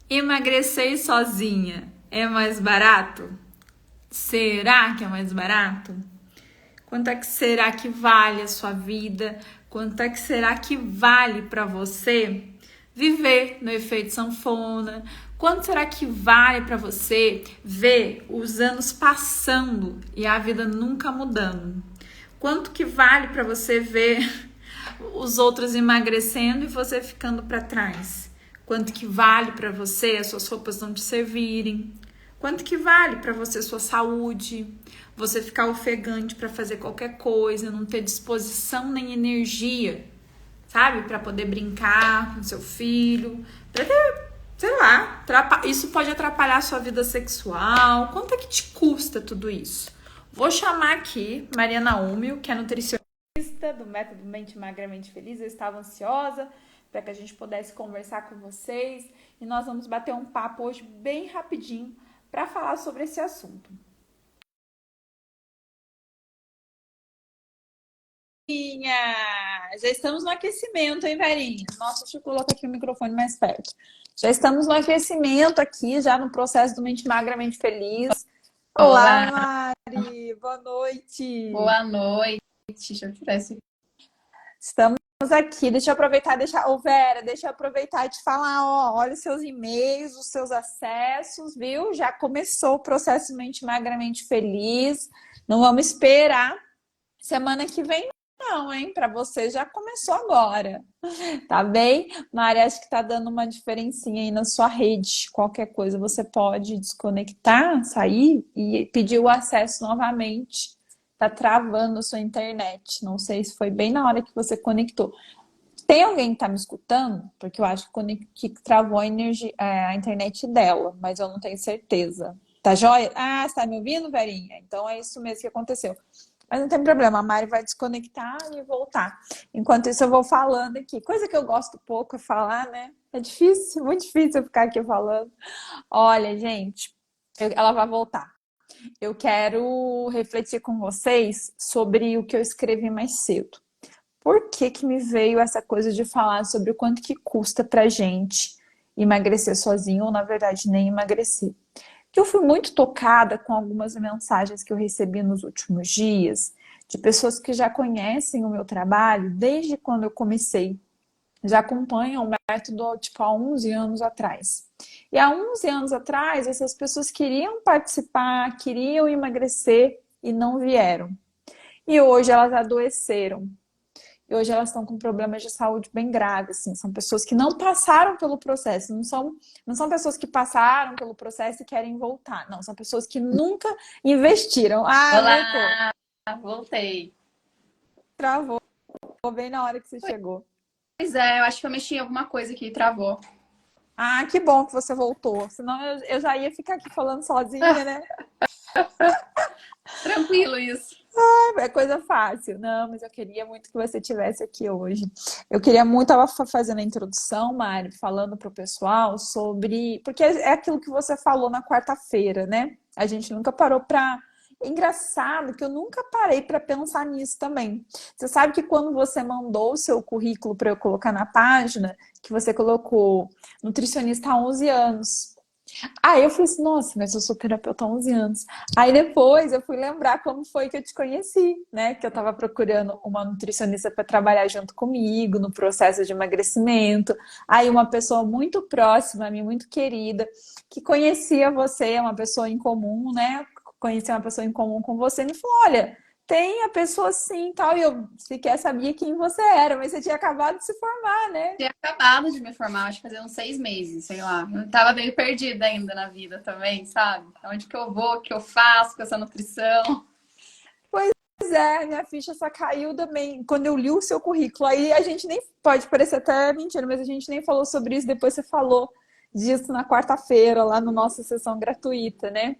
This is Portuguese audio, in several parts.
Emagrecer sozinha é mais barato? Será que é mais barato? Quanto é que será que vale a sua vida? Quanto é que será que vale para você viver no efeito sanfona? Quanto será que vale para você ver os anos passando e a vida nunca mudando? Quanto que vale para você ver os outros emagrecendo e você ficando para trás? Quanto que vale para você as suas roupas não te servirem? Quanto que vale para você sua saúde? Você ficar ofegante para fazer qualquer coisa, não ter disposição nem energia, sabe? Para poder brincar com seu filho, para ter, sei lá, isso pode atrapalhar a sua vida sexual. Quanto é que te custa tudo isso? Vou chamar aqui Mariana Úmil, que é nutricionista do método Mente Magra, Mente Feliz. Eu estava ansiosa para que a gente pudesse conversar com vocês e nós vamos bater um papo hoje bem rapidinho para falar sobre esse assunto. Já estamos no aquecimento, hein, Verinha? Nossa, deixa eu colocar aqui o microfone mais perto. Já estamos no aquecimento aqui, já no processo do Mente Magra, Mente Feliz. Olá, Olá, Mari! Boa noite! boa noite. Deixa eu tirar esse. Estamos aqui. Deixa eu aproveitar, Vera, deixa eu aproveitar e te falar, ó, olha os seus e-mails, os seus acessos, viu? Já começou o processo Mente Magra, Mente Feliz. Não vamos esperar semana que vem, não, hein? Para você já começou agora. Tá bem? Mari, acho que tá dando uma diferencinha aí na sua rede. Qualquer coisa você pode desconectar, sair e pedir o acesso novamente. Tá travando a sua internet. Não sei se foi bem na hora que você conectou. Tem alguém que tá me escutando? Porque eu acho que travou a energia, a internet dela, mas eu não tenho certeza. Tá joia? Ah, você tá me ouvindo, Verinha? Então é isso mesmo que aconteceu. Mas não tem problema, a Mari vai desconectar e voltar. Enquanto isso, eu vou falando aqui. Coisa que eu gosto pouco é falar, né? É difícil, muito difícil eu ficar aqui falando. Olha, gente, ela vai voltar. Eu quero refletir com vocês sobre o que eu escrevi mais cedo. Por que que me veio essa coisa de falar sobre o quanto que custa pra gente emagrecer sozinho ou, na verdade, nem emagrecer? Que eu fui muito tocada com algumas mensagens que eu recebi nos últimos dias de pessoas que já conhecem o meu trabalho desde quando eu comecei, já acompanham o método tipo há 11 anos atrás. E há 11 anos atrás, essas pessoas queriam participar, queriam emagrecer e não vieram. E hoje elas adoeceram. E hoje elas estão com problemas de saúde bem graves, assim. São pessoas que não passaram pelo processo, não são pessoas que passaram pelo processo e querem voltar. Não, são pessoas que nunca investiram. Ah, voltou. Olá, voltei. Travou bem na hora que você chegou. Pois é, eu acho que eu mexi em alguma coisa que travou. Ah, que bom que você voltou. Senão eu já ia ficar aqui falando sozinha, né? Tranquilo isso. É coisa fácil. Não, mas eu queria muito que você estivesse aqui hoje. Eu queria muito, estava fazendo a introdução, Mari, falando para o pessoal sobre. Porque é aquilo que você falou na quarta-feira, né? A gente nunca parou para. Engraçado que eu nunca parei para pensar nisso também. Você sabe que quando você mandou o seu currículo para eu colocar na página, que você colocou nutricionista há 11 anos. Aí eu falei assim, nossa, mas eu sou terapeuta há 11 anos. Aí depois eu fui lembrar como foi que eu te conheci, né? Que eu tava procurando uma nutricionista para trabalhar junto comigo no processo de emagrecimento. Aí uma pessoa muito próxima a mim, muito querida, que conhecia você, uma pessoa em comum, né? Conhecia uma pessoa em comum com você, me falou, olha, tem a pessoa assim, tal, e eu sequer sabia quem você era, mas você tinha acabado de se formar, né? Tinha acabado de me formar, acho que fazia uns 6 meses, sei lá. Eu tava meio perdida ainda na vida também, sabe? Onde que eu vou, o que eu faço com essa nutrição? Pois é, minha ficha só caiu também quando eu li o seu currículo. Aí a gente nem pode parecer até mentira, mas a gente nem falou sobre isso. Depois você falou disso na quarta-feira, lá na nossa sessão gratuita, né?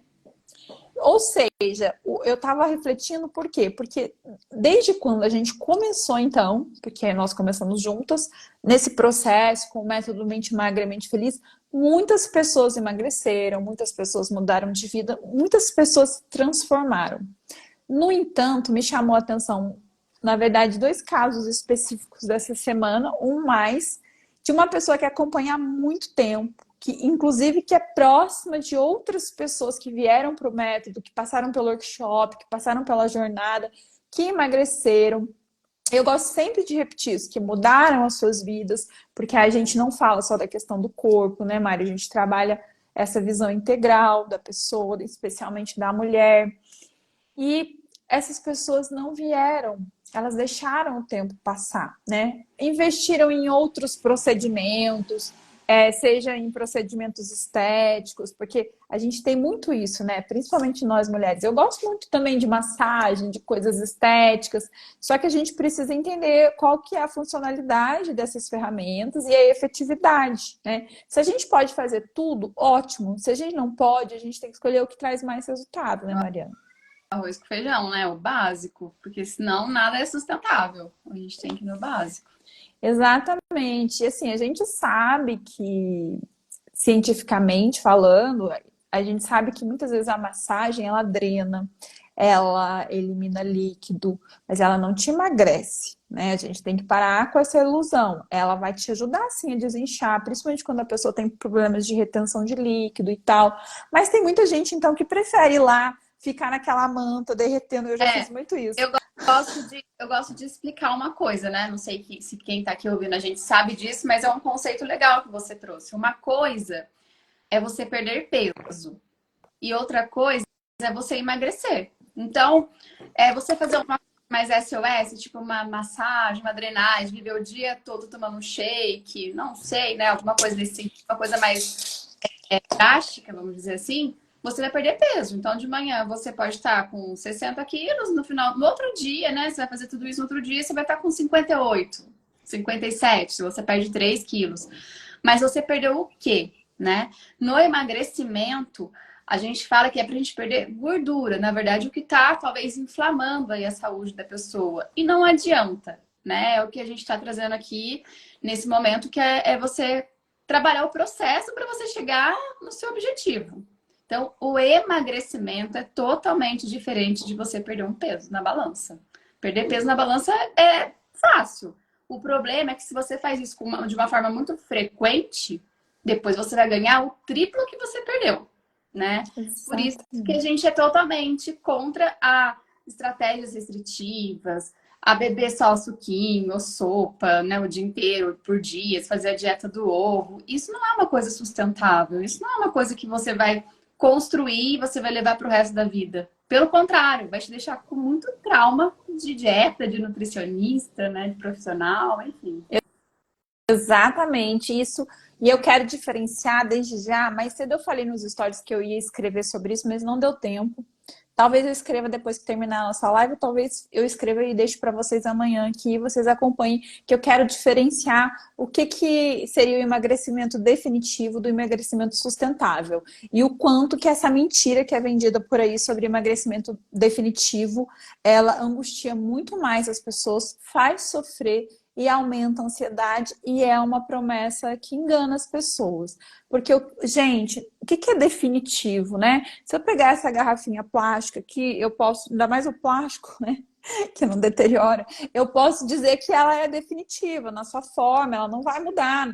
Ou seja, eu estava refletindo por quê? Porque desde quando a gente começou, então, porque nós começamos juntas, nesse processo com o método Mente Magra, Mente Feliz, muitas pessoas emagreceram, muitas pessoas mudaram de vida, muitas pessoas se transformaram. No entanto, me chamou a atenção, na verdade, dois casos específicos dessa semana. Um mais de uma pessoa que acompanha há muito tempo, que inclusive que é próxima de outras pessoas que vieram para o método, que passaram pelo workshop, que passaram pela jornada, que emagreceram. Eu gosto sempre de repetir isso, que mudaram as suas vidas, porque a gente não fala só da questão do corpo, né, Mari? A gente trabalha essa visão integral da pessoa, especialmente da mulher. E essas pessoas não vieram, elas deixaram o tempo passar, né? Investiram em outros procedimentos, seja em procedimentos estéticos, porque a gente tem muito isso, né? Principalmente nós mulheres. Eu gosto muito também de massagem, de coisas estéticas, só que a gente precisa entender qual que é a funcionalidade dessas ferramentas e a efetividade, né? Se a gente pode fazer tudo, ótimo. Se a gente não pode, a gente tem que escolher o que traz mais resultado, né, Mariana? Arroz com feijão, né? O básico, porque senão nada é sustentável. A gente tem que ir no básico. Exatamente. E assim, a gente sabe que, cientificamente falando, a gente sabe que muitas vezes a massagem, ela drena, ela elimina líquido, mas ela não te emagrece, né? A gente tem que parar com essa ilusão. Ela vai te ajudar, sim, a desinchar, principalmente quando a pessoa tem problemas de retenção de líquido e tal. Mas tem muita gente, então, que prefere ir lá, ficar naquela manta, derretendo. Eu já fiz muito isso. Eu gosto de explicar uma coisa, né? Não sei se quem tá aqui ouvindo a gente sabe disso, mas é um conceito legal que você trouxe. Uma coisa é você perder peso e outra coisa é você emagrecer. Então, você fazer uma mais SOS, tipo uma massagem, uma drenagem, viver o dia todo tomando um shake, não sei, né? Alguma coisa desse sentido, uma coisa mais drástica, vamos dizer assim, você vai perder peso. Então, de manhã você pode estar com 60 quilos, no outro dia, né? Você vai fazer tudo isso no outro dia, você vai estar com 58, 57, se você perde 3 quilos. Mas você perdeu o quê, né? No emagrecimento, a gente fala que é pra gente perder gordura. Na verdade, o que tá, talvez, inflamando aí a saúde da pessoa. E não adianta, né? É o que a gente tá trazendo aqui nesse momento, que é você trabalhar o processo para você chegar no seu objetivo. Então, o emagrecimento é totalmente diferente de você perder um peso na balança. Perder peso na balança é fácil. O problema é que se você faz isso de uma forma muito frequente, depois você vai ganhar o triplo que você perdeu, né? Por isso que a gente é totalmente contra a estratégias restritivas, a beber só o suquinho ou sopa, né, o dia inteiro, por dias, fazer a dieta do ovo. Isso não é uma coisa sustentável. Isso não é uma coisa que você vai construir e você vai levar para o resto da vida. Pelo contrário, vai te deixar com muito trauma de dieta, de nutricionista, né, de profissional, enfim. Exatamente isso. E eu quero diferenciar desde já. Mais cedo eu falei nos stories que eu ia escrever sobre isso, mas não deu tempo. Talvez eu escreva depois que terminar a nossa live, talvez eu escreva e deixe para vocês amanhã aqui e vocês acompanhem, que eu quero diferenciar o que seria o emagrecimento definitivo do emagrecimento sustentável e o quanto que essa mentira que é vendida por aí sobre emagrecimento definitivo, ela angustia muito mais as pessoas, faz sofrer e aumenta a ansiedade e é uma promessa que engana as pessoas. Porque, gente, o que é definitivo, né? Se eu pegar essa garrafinha plástica aqui, eu posso, ainda mais o plástico, né? Que não deteriora, eu posso dizer que ela é definitiva na sua forma, ela não vai mudar,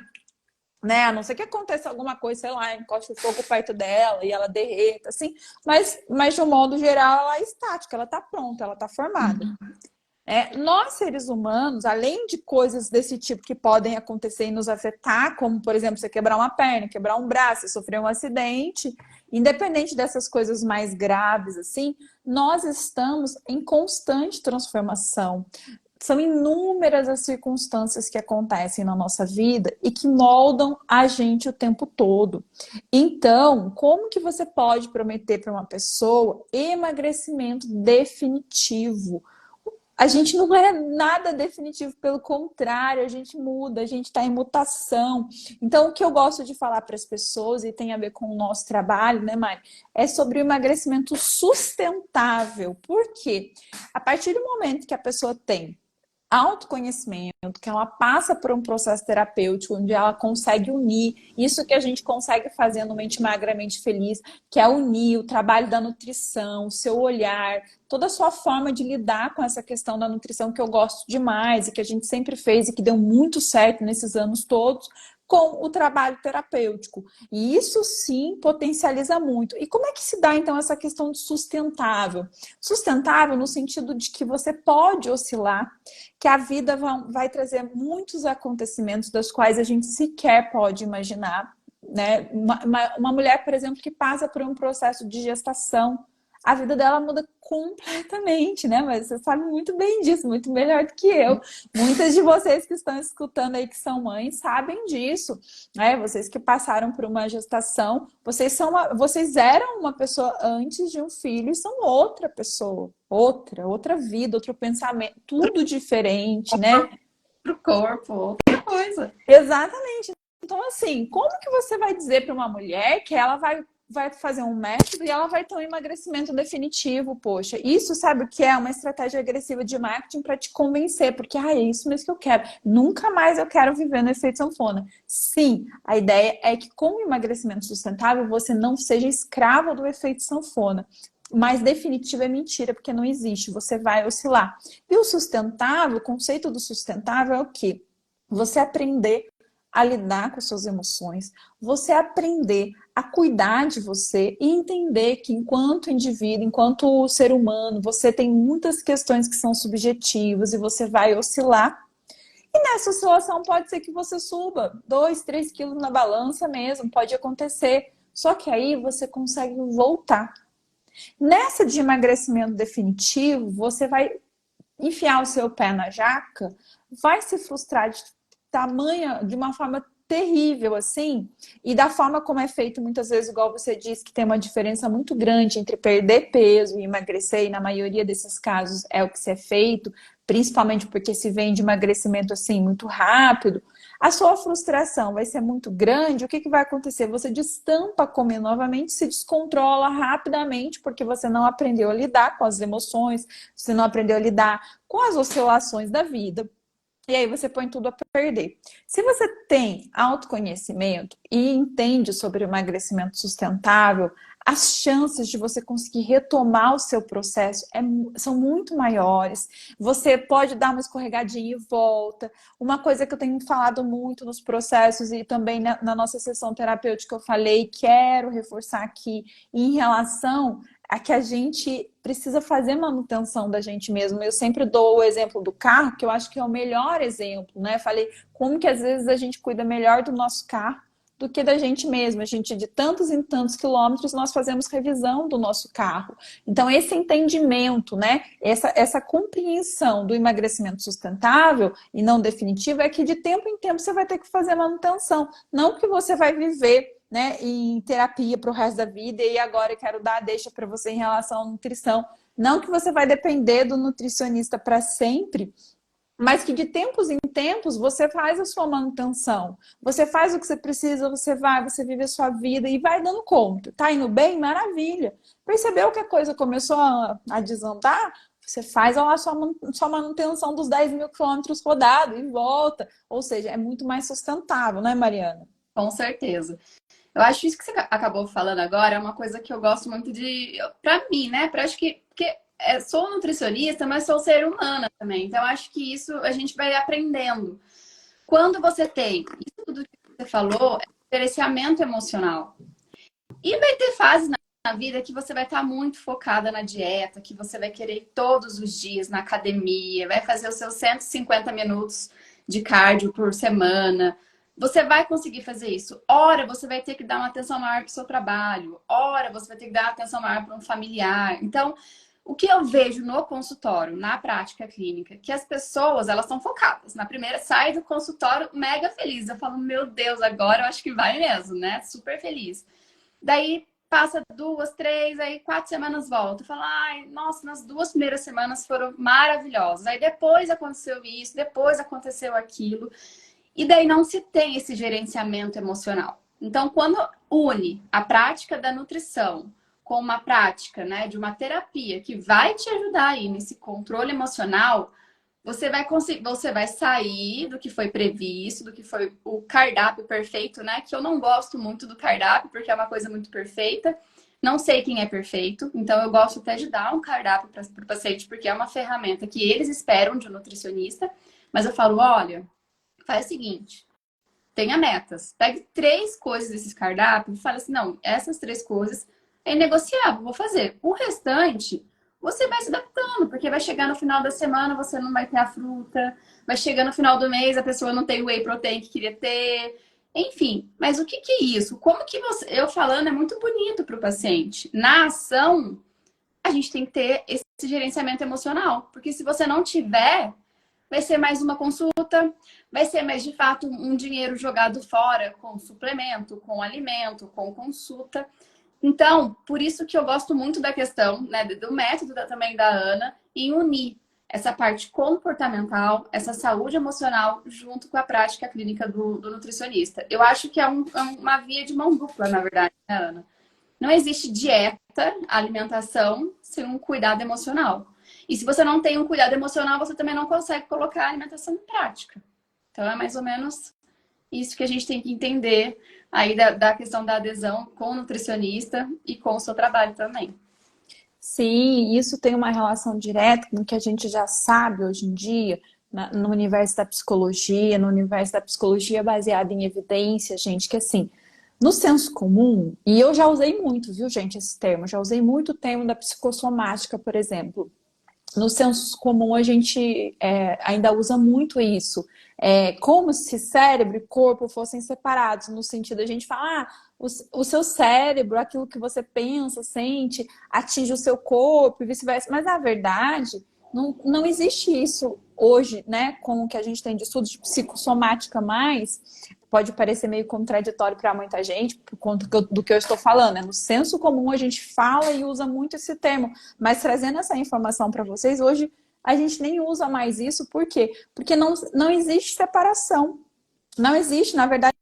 né? A não ser que aconteça alguma coisa, sei lá, encoste o fogo perto dela e ela derreta, assim. Mas de um modo geral, ela é estática, ela está pronta, ela está formada. Nós, seres humanos, além de coisas desse tipo que podem acontecer e nos afetar, como, por exemplo, você quebrar uma perna, quebrar um braço, sofrer um acidente, independente dessas coisas mais graves, assim, nós estamos em constante transformação. São inúmeras as circunstâncias que acontecem na nossa vida e que moldam a gente o tempo todo. Então, como que você pode prometer para uma pessoa emagrecimento definitivo? A gente não é nada definitivo, pelo contrário, a gente muda, a gente está em mutação. Então, o que eu gosto de falar para as pessoas, e tem a ver com o nosso trabalho, né, Mari? É sobre o emagrecimento sustentável. Por quê? A partir do momento que a pessoa tem autoconhecimento, que ela passa por um processo terapêutico onde ela consegue unir isso que a gente consegue fazer no Mente Magramente Feliz, que é unir o trabalho da nutrição, o seu olhar, toda a sua forma de lidar com essa questão da nutrição que eu gosto demais e que a gente sempre fez e que deu muito certo nesses anos todos, com o trabalho terapêutico. E isso sim potencializa muito. E como é que se dá então essa questão de sustentável? Sustentável no sentido de que você pode oscilar, que a vida vai trazer muitos acontecimentos dos quais a gente sequer pode imaginar. Né? Uma mulher, por exemplo, que passa por um processo de gestação, a vida dela muda completamente, né? Mas você sabe muito bem disso, muito melhor do que eu. Muitas de vocês que estão escutando aí que são mães sabem disso, né? Vocês que passaram por uma gestação, vocês eram uma pessoa antes de um filho e são outra pessoa, outra vida, outro pensamento, tudo diferente, né? Pro corpo, outra coisa. Exatamente. Então, assim, como que você vai dizer para uma mulher que ela vai fazer um método e ela vai ter um emagrecimento definitivo? Poxa, isso sabe o que é? Uma estratégia agressiva de marketing para te convencer, porque é isso mesmo que eu quero. Nunca mais eu quero viver no efeito sanfona. Sim, a ideia é que com o emagrecimento sustentável você não seja escravo do efeito sanfona. Mas definitivo é mentira, porque não existe, você vai oscilar. E o sustentável, o conceito do sustentável é o quê? Você aprender a lidar com suas emoções, você aprender a cuidar de você e entender que enquanto indivíduo, enquanto ser humano, você tem muitas questões que são subjetivas e você vai oscilar. E nessa oscilação pode ser que você suba 2, 3 quilos na balança mesmo, pode acontecer. Só que aí você consegue voltar. Nessa de emagrecimento definitivo, você vai enfiar o seu pé na jaca, vai se frustrar de uma forma terrível, assim, e da forma como é feito, muitas vezes, igual você disse, que tem uma diferença muito grande entre perder peso e emagrecer, e na maioria desses casos é o que se é feito, principalmente porque se vem de emagrecimento, assim, muito rápido, a sua frustração vai ser muito grande, o que vai acontecer? Você destampa comer novamente, se descontrola rapidamente, porque você não aprendeu a lidar com as emoções, você não aprendeu a lidar com as oscilações da vida. E aí você põe tudo a perder. Se você tem autoconhecimento e entende sobre o emagrecimento sustentável, as chances de você conseguir retomar o seu processo são muito maiores. Você pode dar uma escorregadinha e volta. Uma coisa que eu tenho falado muito nos processos e também na nossa sessão terapêutica eu falei, quero reforçar aqui, em relação a que a gente precisa fazer manutenção da gente mesmo. Eu sempre dou o exemplo do carro, que eu acho que é o melhor exemplo, né? Falei como que às vezes a gente cuida melhor do nosso carro do que da gente mesmo. A gente, de tantos em tantos quilômetros, nós fazemos revisão do nosso carro. Então, esse entendimento, né? Essa compreensão do emagrecimento sustentável e não definitivo é que de tempo em tempo você vai ter que fazer manutenção. Não que você vai viver, né, em terapia para o resto da vida e agora eu quero dar a deixa para você em relação à nutrição. Não que você vai depender do nutricionista para sempre, mas que de tempos em tempos você faz a sua manutenção. Você faz o que você precisa, você vai, você vive a sua vida e vai dando conta. Tá indo bem? Maravilha. Percebeu que a coisa começou a desandar? Você faz a sua manutenção dos 10 mil quilômetros rodados e volta. Ou seja, é muito mais sustentável, né, Mariana? Com certeza. Eu acho isso que você acabou falando agora é uma coisa que eu gosto muito de, pra mim, né? Acho que porque sou nutricionista, mas sou ser humana também. Então acho que isso a gente vai aprendendo. Quando você tem isso tudo que você falou, é gerenciamento emocional. E vai ter fases na vida que você vai estar muito focada na dieta, que você vai querer ir todos os dias na academia, vai fazer os seus 150 minutos de cardio por semana. Você vai conseguir fazer isso. Ora, você vai ter que dar uma atenção maior para o seu trabalho. Ora, você vai ter que dar uma atenção maior para um familiar. Então, o que eu vejo no consultório, na prática clínica, que as pessoas, elas estão focadas. Na primeira, sai do consultório mega feliz. Eu falo, meu Deus, agora eu acho que vai mesmo, né? Super feliz. Daí, passa 2, 3, aí 4 semanas volta. Fala, ai, nossa, nas 2 primeiras semanas foram maravilhosas. Aí depois aconteceu isso, depois aconteceu aquilo. E daí não se tem esse gerenciamento emocional. Então, quando une a prática da nutrição com uma prática, né, de uma terapia que vai te ajudar aí nesse controle emocional, você vai conseguir, você vai sair do que foi previsto, do que foi o cardápio perfeito, né? Que eu não gosto muito do cardápio, porque é uma coisa muito perfeita. Não sei quem é perfeito, então eu gosto até de dar um cardápio para o paciente, porque é uma ferramenta que eles esperam de um nutricionista. Mas eu falo, olha, faz o seguinte, tenha metas. Pegue 3 coisas desses cardápios e fale assim, não, essas 3 coisas é negociável, vou fazer. O restante, você vai se adaptando, porque vai chegar no final da semana, você não vai ter a fruta, vai chegar no final do mês, a pessoa não tem o whey protein que queria ter. Enfim, mas o que que é isso? Como que você... Eu falando é muito bonito para o paciente. Na ação, a gente tem que ter esse gerenciamento emocional. Porque se você não tiver, vai ser mais uma consulta, vai ser mais de fato um dinheiro jogado fora com suplemento, com alimento, com consulta. Então, por isso que eu gosto muito da questão, né, do método também da Ana, em unir essa parte comportamental, essa saúde emocional, junto com a prática clínica do nutricionista. Eu acho que é uma via de mão dupla, na verdade, né, Ana? Não existe dieta, alimentação, sem um cuidado emocional. E se você não tem um cuidado emocional, você também não consegue colocar a alimentação em prática. Então, é mais ou menos isso que a gente tem que entender aí da questão da adesão com o nutricionista e com o seu trabalho também. Sim, isso tem uma relação direta com o que a gente já sabe hoje em dia, no universo da psicologia, no universo da psicologia baseada em evidência, gente, que assim, no senso comum, e eu já usei muito, viu, gente, esse termo, já usei muito o termo da psicossomática, por exemplo. No senso comum, a gente ainda usa muito isso. Como se cérebro e corpo fossem separados, no sentido, a gente fala, o seu cérebro, aquilo que você pensa, sente, atinge o seu corpo e vice-versa. Mas, na verdade, não existe isso hoje, né? Com o que a gente tem de estudos de psicossomática mais, pode parecer meio contraditório para muita gente, por conta do que eu estou falando. No senso comum, a gente fala e usa muito esse termo, mas trazendo essa informação para vocês, hoje a gente nem usa mais isso, por quê? Porque não existe separação. Não existe, na verdade,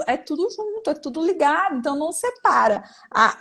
é tudo junto, é tudo ligado, então não separa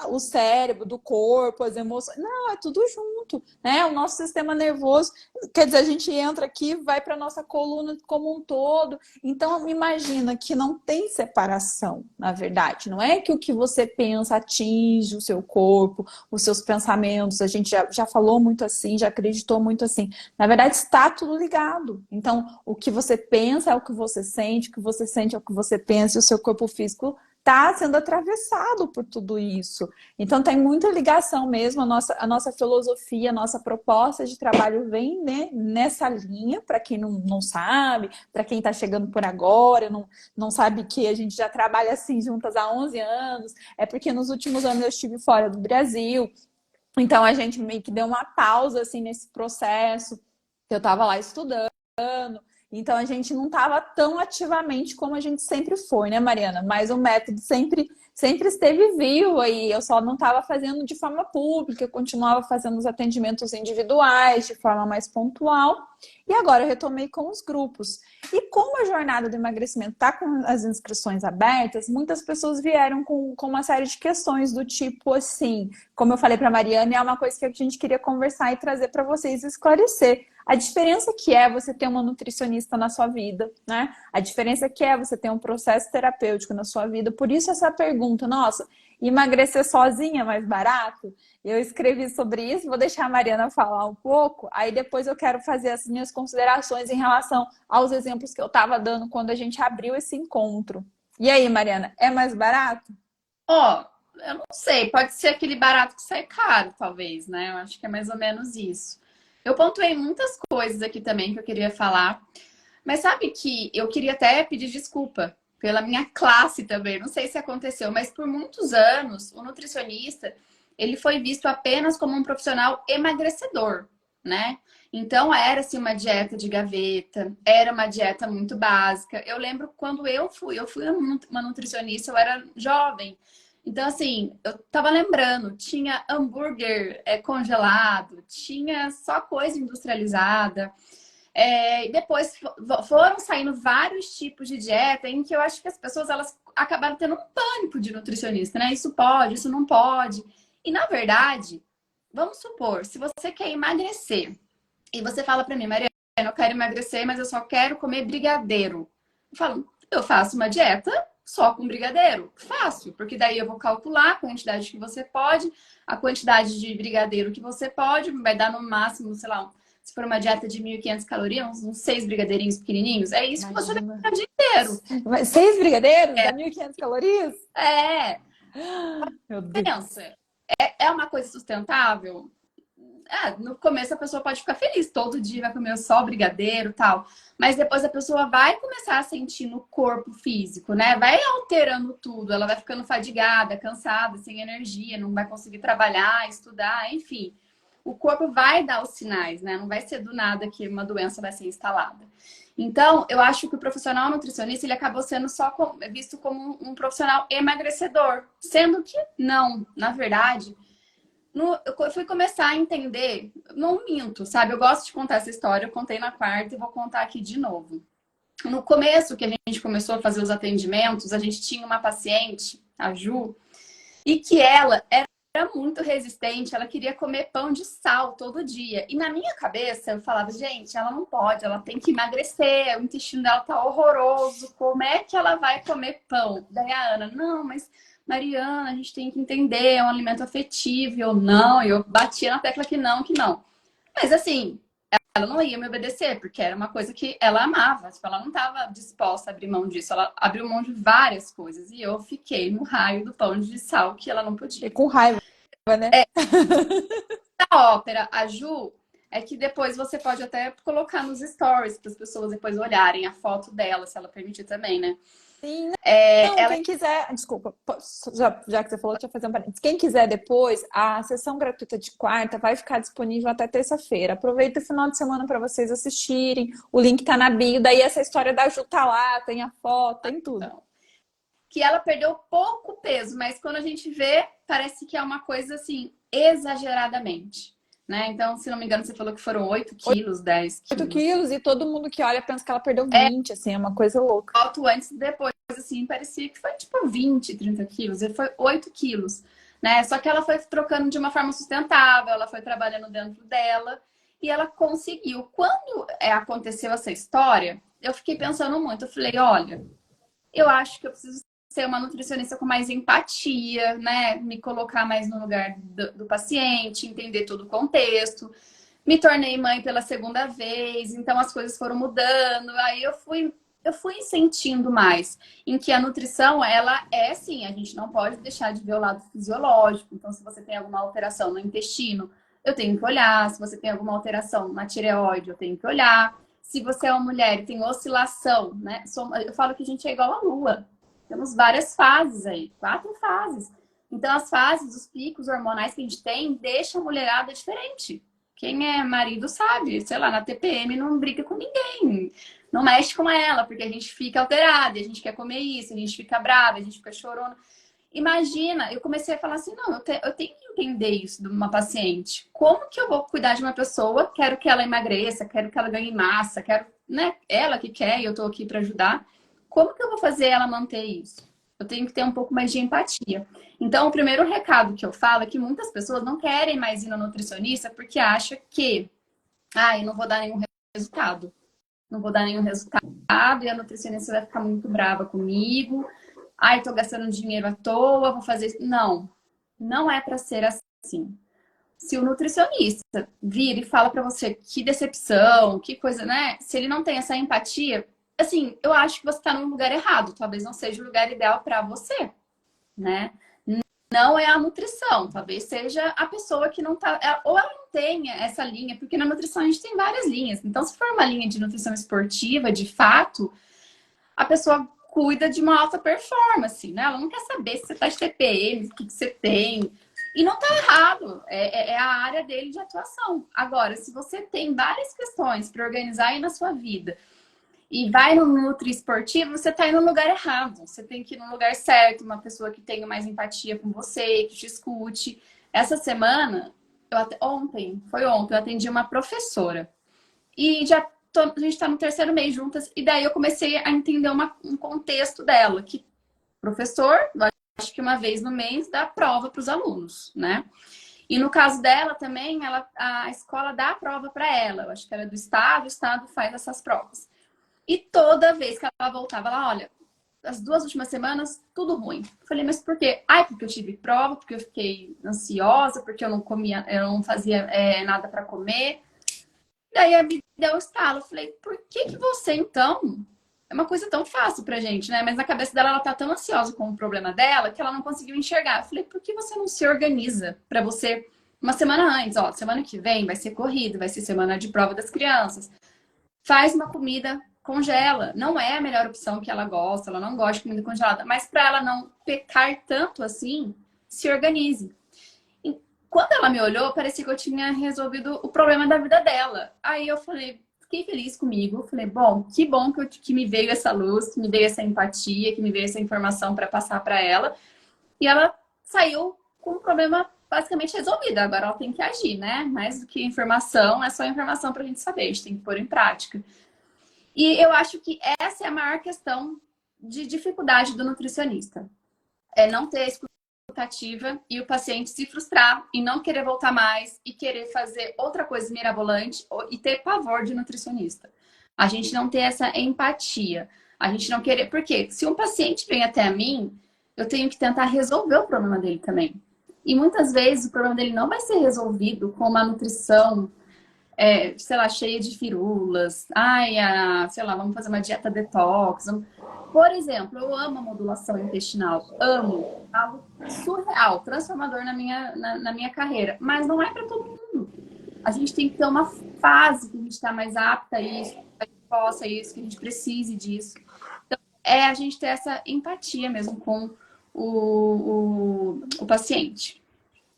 o cérebro do corpo, as emoções, não, é tudo junto, né? O nosso sistema nervoso, quer dizer, a gente entra aqui, vai para nossa coluna como um todo, então imagina que não tem separação, na verdade, não é que o que você pensa atinge o seu corpo, os seus pensamentos, a gente já falou muito assim, já acreditou muito assim, na verdade está tudo ligado, então o que você pensa é o que você sente, o que você sente é o que você pensa, e o seu corpo físico está sendo atravessado por tudo isso. Então tem muita ligação mesmo, a nossa filosofia, a nossa proposta de trabalho vem, né, nessa linha, para quem não sabe, para quem está chegando por agora, não sabe que a gente já trabalha assim juntas há 11 anos, é porque nos últimos anos eu estive fora do Brasil, então a gente meio que deu uma pausa assim nesse processo, eu estava lá estudando, então a gente não estava tão ativamente como a gente sempre foi, né, Mariana? Mas o método sempre esteve vivo aí. Eu só não estava fazendo de forma pública, eu continuava fazendo os atendimentos individuais, de forma mais pontual. E agora eu retomei com os grupos. E como a jornada do emagrecimento está com as inscrições abertas, muitas pessoas vieram com uma série de questões do tipo assim, como eu falei para a Mariana, é uma coisa que a gente queria conversar e trazer para vocês esclarecer. A diferença que é você ter uma nutricionista na sua vida, né? A diferença que é você ter um processo terapêutico na sua vida. Por isso essa pergunta, nossa, emagrecer sozinha é mais barato? Eu escrevi sobre isso, vou deixar a Mariana falar um pouco, aí depois eu quero fazer as minhas considerações em relação aos exemplos que eu estava dando quando a gente abriu esse encontro. E aí, Mariana, é mais barato? Ó, eu não sei, pode ser aquele barato que sai caro, talvez, né? Eu acho que é mais ou menos isso. Eu pontuei muitas coisas aqui também que eu queria falar, mas sabe que eu queria até pedir desculpa pela minha classe também. Não sei se aconteceu, mas por muitos anos o nutricionista ele foi visto apenas como um profissional emagrecedor, né? Então era-se uma dieta de gaveta, era uma dieta muito básica. Eu lembro quando eu fui uma nutricionista, eu era jovem. Então, assim, eu tava lembrando, tinha hambúrguer congelado, tinha só coisa industrializada. E depois foram saindo vários tipos de dieta em que eu acho que as pessoas elas acabaram tendo um pânico de nutricionista, né? Isso pode, isso não pode. E na verdade, vamos supor, se você quer emagrecer e você fala pra mim, Mariana, eu quero emagrecer, mas eu só quero comer brigadeiro. Eu falo, eu faço uma dieta só com brigadeiro? Faço, porque daí eu vou calcular a quantidade que você pode, a quantidade de brigadeiro que você pode, vai dar no máximo, sei lá, se for uma dieta de 1.500 calorias, uns 6 brigadeirinhos pequenininhos, é isso que você vai Imagina. comer o dia inteiro. Mas 6 brigadeiros? Dá 1.500 calorias? É, Meu Deus. pensa. É uma coisa sustentável? No começo a pessoa pode ficar feliz, todo dia vai comer só brigadeiro e tal. Mas depois a pessoa vai começar a sentir no corpo físico, né? Vai alterando tudo, ela vai ficando fadigada, cansada, sem energia, não vai conseguir trabalhar, estudar, enfim. O corpo vai dar os sinais, né? Não vai ser do nada que uma doença vai ser instalada. Então, eu acho que o profissional nutricionista, ele acabou sendo visto como um profissional emagrecedor. Sendo que não, na verdade... Eu fui começar a entender, não minto, sabe? Eu gosto de contar essa história, eu contei na quarta e vou contar aqui de novo. No começo que a gente começou a fazer os atendimentos, a gente tinha uma paciente, a Ju, e que ela era muito resistente, ela queria comer pão de sal todo dia. E na minha cabeça eu falava, gente, ela não pode, ela tem que emagrecer, o intestino dela tá horroroso, como é que ela vai comer pão? Daí a Ana, não, mas... Mariana, a gente tem que entender, é um alimento afetivo. Eu não, eu batia na tecla que não, que não. Mas assim, ela não ia me obedecer, porque era uma coisa que ela amava. Tipo, ela não estava disposta a abrir mão disso. Ela abriu mão de várias coisas. E eu fiquei no raio do pão de sal que ela não E podia. com raiva, né? A ópera, a Ju, é que depois você pode até colocar nos stories para as pessoas depois olharem a foto dela, se ela permitir também, né? Sim, não, Ela quem quiser, desculpa, já que você falou, deixa eu fazer um parênteses. Quem quiser depois, a sessão gratuita de quarta vai ficar disponível até terça-feira. Aproveita o final de semana para vocês assistirem. O link tá na bio, daí essa história da Ju tá lá, tem a foto, tem tudo. Que ela perdeu pouco peso, mas quando a gente vê, parece que é uma coisa assim, exageradamente. Né? Então, se não me engano, você falou que foram 8 quilos, 10 8 quilos. quilos e todo mundo que olha pensa que ela perdeu 20, assim, é uma coisa louca. Foto antes e depois, assim, parecia que foi tipo 20, 30 quilos, e foi 8 quilos. Né? Só que ela foi trocando de uma forma sustentável, ela foi trabalhando dentro dela e ela conseguiu. Quando aconteceu essa história, eu fiquei pensando muito. Eu falei, olha, eu acho que eu preciso ser uma nutricionista com mais empatia, né? Me colocar mais no lugar do paciente, entender todo o contexto. Me tornei mãe pela segunda vez, então as coisas foram mudando. Aí eu fui sentindo mais em que a nutrição, ela é sim, a gente não pode deixar de ver o lado fisiológico. Então, se você tem alguma alteração no intestino, eu tenho que olhar. Se você tem alguma alteração na tireoide, eu tenho que olhar. Se você é uma mulher e tem oscilação, né? Eu falo que a gente é igual a lua. Temos várias fases aí, 4 fases. Então, as fases, os picos hormonais que a gente tem, deixam a mulherada diferente. Quem é marido sabe, sei lá, na TPM não briga com ninguém. Não mexe com ela, porque a gente fica alterada, a gente quer comer isso, a gente fica brava, a gente fica chorando. Imagina, eu comecei a falar assim, não, eu tenho que entender isso de uma paciente. Como que eu vou cuidar de uma pessoa? Quero que ela emagreça, quero que ela ganhe massa, quero, né? Ela que quer e eu tô aqui para ajudar. Como que eu vou fazer ela manter isso? Eu tenho que ter um pouco mais de empatia. Então, o primeiro recado que eu falo é que muitas pessoas não querem mais ir no nutricionista porque acham que, eu não vou dar nenhum resultado. Não vou dar nenhum resultado e a nutricionista vai ficar muito brava comigo. Tô gastando dinheiro à toa, vou fazer isso. Não, não é para ser assim. Se o nutricionista vira e fala para você que decepção, que coisa, né? Se ele não tem essa empatia, assim, eu acho que você está num lugar errado. Talvez não seja o lugar ideal para você, né? Não é a nutrição, talvez seja a pessoa que não tá, ou ela não tenha essa linha, porque na nutrição a gente tem várias linhas. Então, se for uma linha de nutrição esportiva, de fato, a pessoa cuida de uma alta performance, né? Ela não quer saber se você tá de TPM, o que você tem. E não tá errado, é a área dele de atuação. Agora, se você tem várias questões para organizar aí na sua vida e vai no Nutri Esportivo, você tá indo no lugar errado. Você tem que ir no lugar certo, uma pessoa que tenha mais empatia com você, que te escute. Essa semana, ontem, eu atendi uma professora. E a gente tá no terceiro mês juntas, e daí eu comecei a entender um contexto dela, que professor, eu acho que uma vez no mês, dá prova para os alunos, né? E no caso dela também, a escola dá a prova para ela. Eu acho que ela é do estado, o estado faz essas provas. E toda vez que ela voltava, ela, olha, as 2 últimas semanas, tudo ruim. Falei, mas por quê? Porque eu tive prova, porque eu fiquei ansiosa, porque eu não comia, eu não fazia nada para comer. E aí a vida deu um estalo. Eu falei, por que que você, então... É uma coisa tão fácil pra gente, né? Mas na cabeça dela, ela tá tão ansiosa com o problema dela que ela não conseguiu enxergar. Eu falei, por que você não se organiza pra você... Uma semana antes, ó, semana que vem vai ser corrida, vai ser semana de prova das crianças. Faz uma comida, congela. Não é a melhor opção que ela gosta, ela não gosta de comida congelada. Mas pra ela não pecar tanto assim, se organize. Quando ela me olhou, parecia que eu tinha resolvido o problema da vida dela. Aí eu falei, fiquei feliz comigo. Falei, bom que me veio essa luz, que me veio essa empatia, que me veio essa informação para passar para ela. E ela saiu com o problema basicamente resolvido. Agora ela tem que agir, né? Mais do que informação, é só informação para a gente saber. A gente tem que pôr em prática. E eu acho que essa é a maior questão de dificuldade do nutricionista. É não ter expectativa e o paciente se frustrar e não querer voltar mais e querer fazer outra coisa mirabolante e ter pavor de nutricionista. A gente não ter essa empatia. A gente não querer... Porque se um paciente vem até mim, eu tenho que tentar resolver o problema dele também. E muitas vezes o problema dele não vai ser resolvido com uma nutrição, sei lá, cheia de firulas. Sei lá, vamos fazer uma dieta detox. Por exemplo, eu amo a modulação intestinal, amo, algo surreal, transformador na minha carreira, mas não é para todo mundo. A gente tem que ter uma fase que a gente está mais apta a isso, que a gente possa isso, que a gente precise disso. Então, a gente ter essa empatia mesmo com o paciente.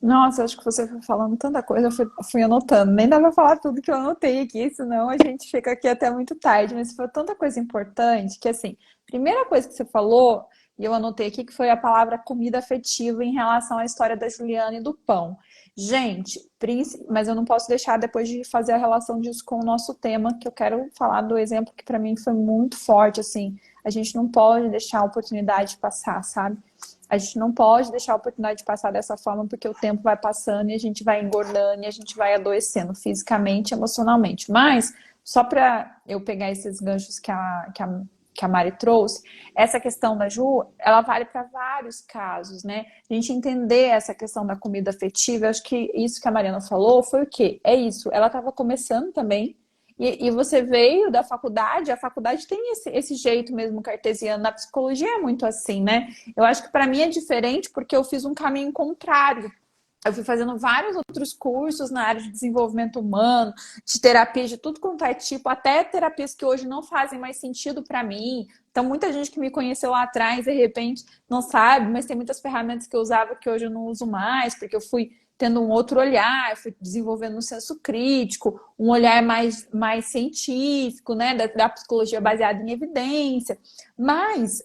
Nossa, acho que você foi falando tanta coisa, fui anotando. Nem dá pra falar tudo que eu anotei aqui, senão a gente fica aqui até muito tarde. Mas foi tanta coisa importante que, assim, primeira coisa que você falou, e eu anotei aqui, que foi a palavra comida afetiva em relação à história da Juliana e do pão. Gente, mas eu não posso deixar depois de fazer a relação disso com o nosso tema, que eu quero falar do exemplo que para mim foi muito forte, assim. A gente não pode deixar a oportunidade passar, sabe? A gente não pode deixar a oportunidade de passar dessa forma, porque o tempo vai passando e a gente vai engordando e a gente vai adoecendo fisicamente e emocionalmente. Mas, só para eu pegar esses ganchos que a Mari trouxe, essa questão da Ju, ela vale para vários casos, né? A gente entender essa questão da comida afetiva, eu acho que isso que a Mariana falou foi o quê? É isso, ela estava começando também, e você veio da faculdade, a faculdade tem esse jeito mesmo cartesiano, na psicologia é muito assim, né? Eu acho que para mim é diferente porque eu fiz um caminho contrário. Eu fui fazendo vários outros cursos na área de desenvolvimento humano, de terapia de tudo quanto é tipo, até terapias que hoje não fazem mais sentido para mim. Então, muita gente que me conheceu lá atrás, de repente, não sabe, mas tem muitas ferramentas que eu usava que hoje eu não uso mais, porque eu fui tendo um outro olhar, fui desenvolvendo um senso crítico, um olhar mais científico, né, da psicologia baseada em evidência. Mas,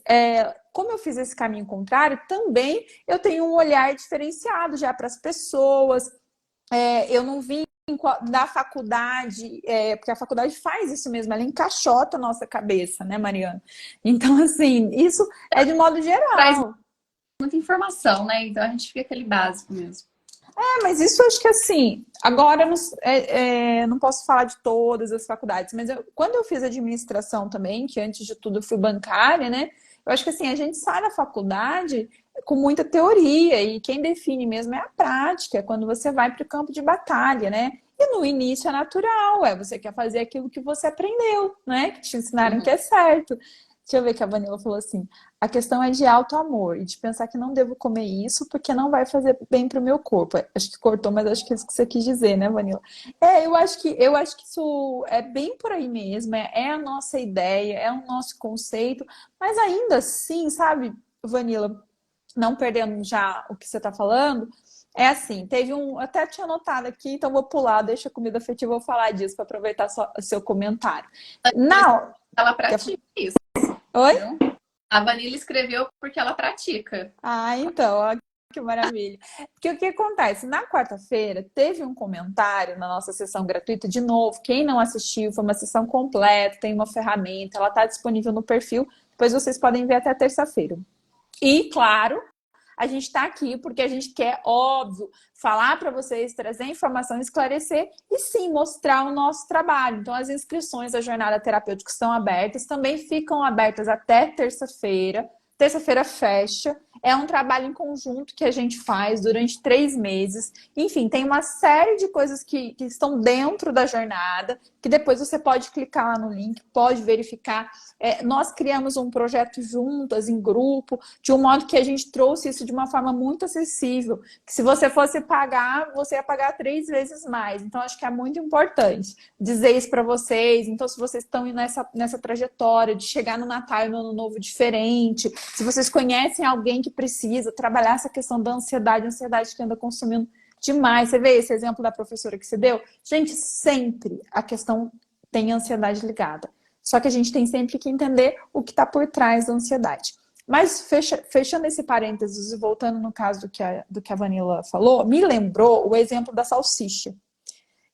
como eu fiz esse caminho contrário, também eu tenho um olhar diferenciado já para as pessoas. Eu não vim da faculdade, porque a faculdade faz isso mesmo, ela encaixota a nossa cabeça, né, Mariana? Então, assim, isso é de modo Traz geral. muita informação, né? Então a gente fica aquele básico mesmo. Mas isso eu acho que assim, agora eu não posso falar de todas as faculdades, mas quando eu fiz administração também, que antes de tudo eu fui bancária, né? Eu acho que assim, a gente sai da faculdade com muita teoria e quem define mesmo é a prática, é quando você vai para o campo de batalha, né? E no início é natural, você quer fazer aquilo que você aprendeu, né? Que te ensinaram que é certo. Deixa eu ver que a Vanilla falou assim: a questão é de auto-amor e de pensar que não devo comer isso porque não vai fazer bem para o meu corpo. Acho que cortou, mas acho que é isso que você quis dizer, né, Vanilla? Eu acho que isso é bem por aí mesmo, é a nossa ideia, é o nosso conceito, mas ainda assim, sabe, Vanilla, não perdendo já o que você está falando, é assim, teve até tinha anotado aqui, então vou pular, deixa a comida afetiva, vou falar disso para aproveitar seu comentário. Não, Ela pratica isso, oi? viu? A Vanilla escreveu porque ela pratica. Então, ó, que maravilha. Porque o que acontece? Na quarta-feira, teve um comentário na nossa sessão gratuita. De novo, quem não assistiu, foi uma sessão completa, tem uma ferramenta, ela está disponível no perfil. Depois vocês podem ver até terça-feira. E, claro, a gente está aqui porque a gente quer, óbvio, falar para vocês, trazer informação, esclarecer e sim mostrar o nosso trabalho. Então, as inscrições da jornada terapêutica estão abertas, também ficam abertas até terça-feira. terça-feira fecha. É um trabalho em conjunto que a gente faz durante 3 meses. Enfim, tem uma série de coisas que estão dentro da jornada, que depois você pode clicar lá no link, pode verificar. Nós criamos um projeto juntas, em grupo, de um modo que a gente trouxe isso de uma forma muito acessível. Que se você fosse pagar, você ia pagar 3 vezes mais. Então, acho que é muito importante dizer isso para vocês. Então, se vocês estão nessa trajetória de chegar no Natal e no Ano Novo diferente, se vocês conhecem alguém que precisa trabalhar essa questão da ansiedade que anda consumindo demais. Você vê esse exemplo da professora que você deu? Gente, sempre a questão tem ansiedade ligada. Só que a gente tem sempre que entender o que está por trás da ansiedade. Mas fechando esse parênteses e voltando no caso do que a Vanilla falou, me lembrou o exemplo da salsicha,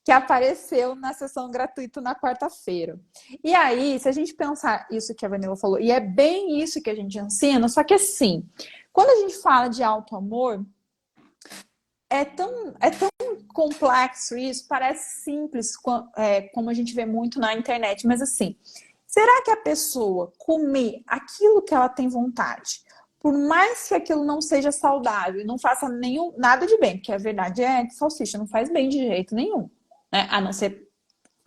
que apareceu na sessão gratuita na quarta-feira. E aí, se a gente pensar isso que a Vanilla falou, e é bem isso que a gente ensina, só que assim, quando a gente fala de auto-amor, é tão complexo isso, parece simples, como a gente vê muito na internet, mas assim, será que a pessoa comer aquilo que ela tem vontade, por mais que aquilo não seja saudável, não faça nada de bem, porque a verdade é que salsicha não faz bem de jeito nenhum, né? A não ser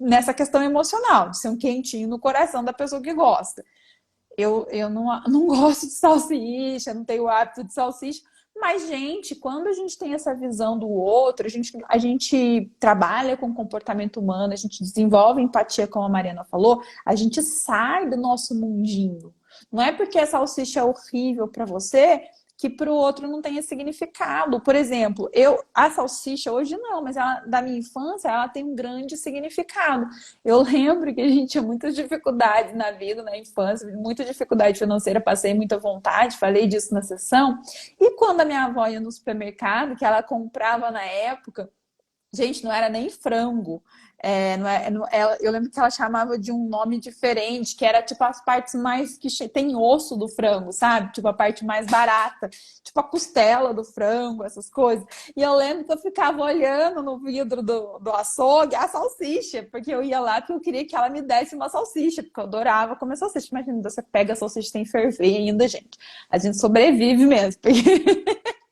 nessa questão emocional, de ser um quentinho no coração da pessoa que gosta. Eu não gosto de salsicha, não tenho o hábito de salsicha, mas, gente, quando a gente tem essa visão do outro, a gente trabalha com comportamento humano, a gente desenvolve empatia, como a Mariana falou, a gente sai do nosso mundinho. Não é porque a salsicha é horrível para você que para o outro não tenha significado. Por exemplo, a salsicha hoje não, mas da minha infância ela tem um grande significado. Eu lembro que a gente tinha muitas dificuldades na vida, na infância, muita dificuldade financeira, passei muita vontade, falei disso na sessão. E quando a minha avó ia no supermercado, que ela comprava na época, gente, não era nem frango. Eu lembro que ela chamava de um nome diferente, que era tipo as partes mais que tem osso do frango, sabe? Tipo a parte mais barata, tipo a costela do frango, essas coisas. E eu lembro que eu ficava olhando no vidro do açougue a salsicha, porque eu ia lá porque eu queria que ela me desse uma salsicha, porque eu adorava comer salsicha. Imagina, você pega a salsicha sem ferver ainda, gente. A gente sobrevive mesmo, porque...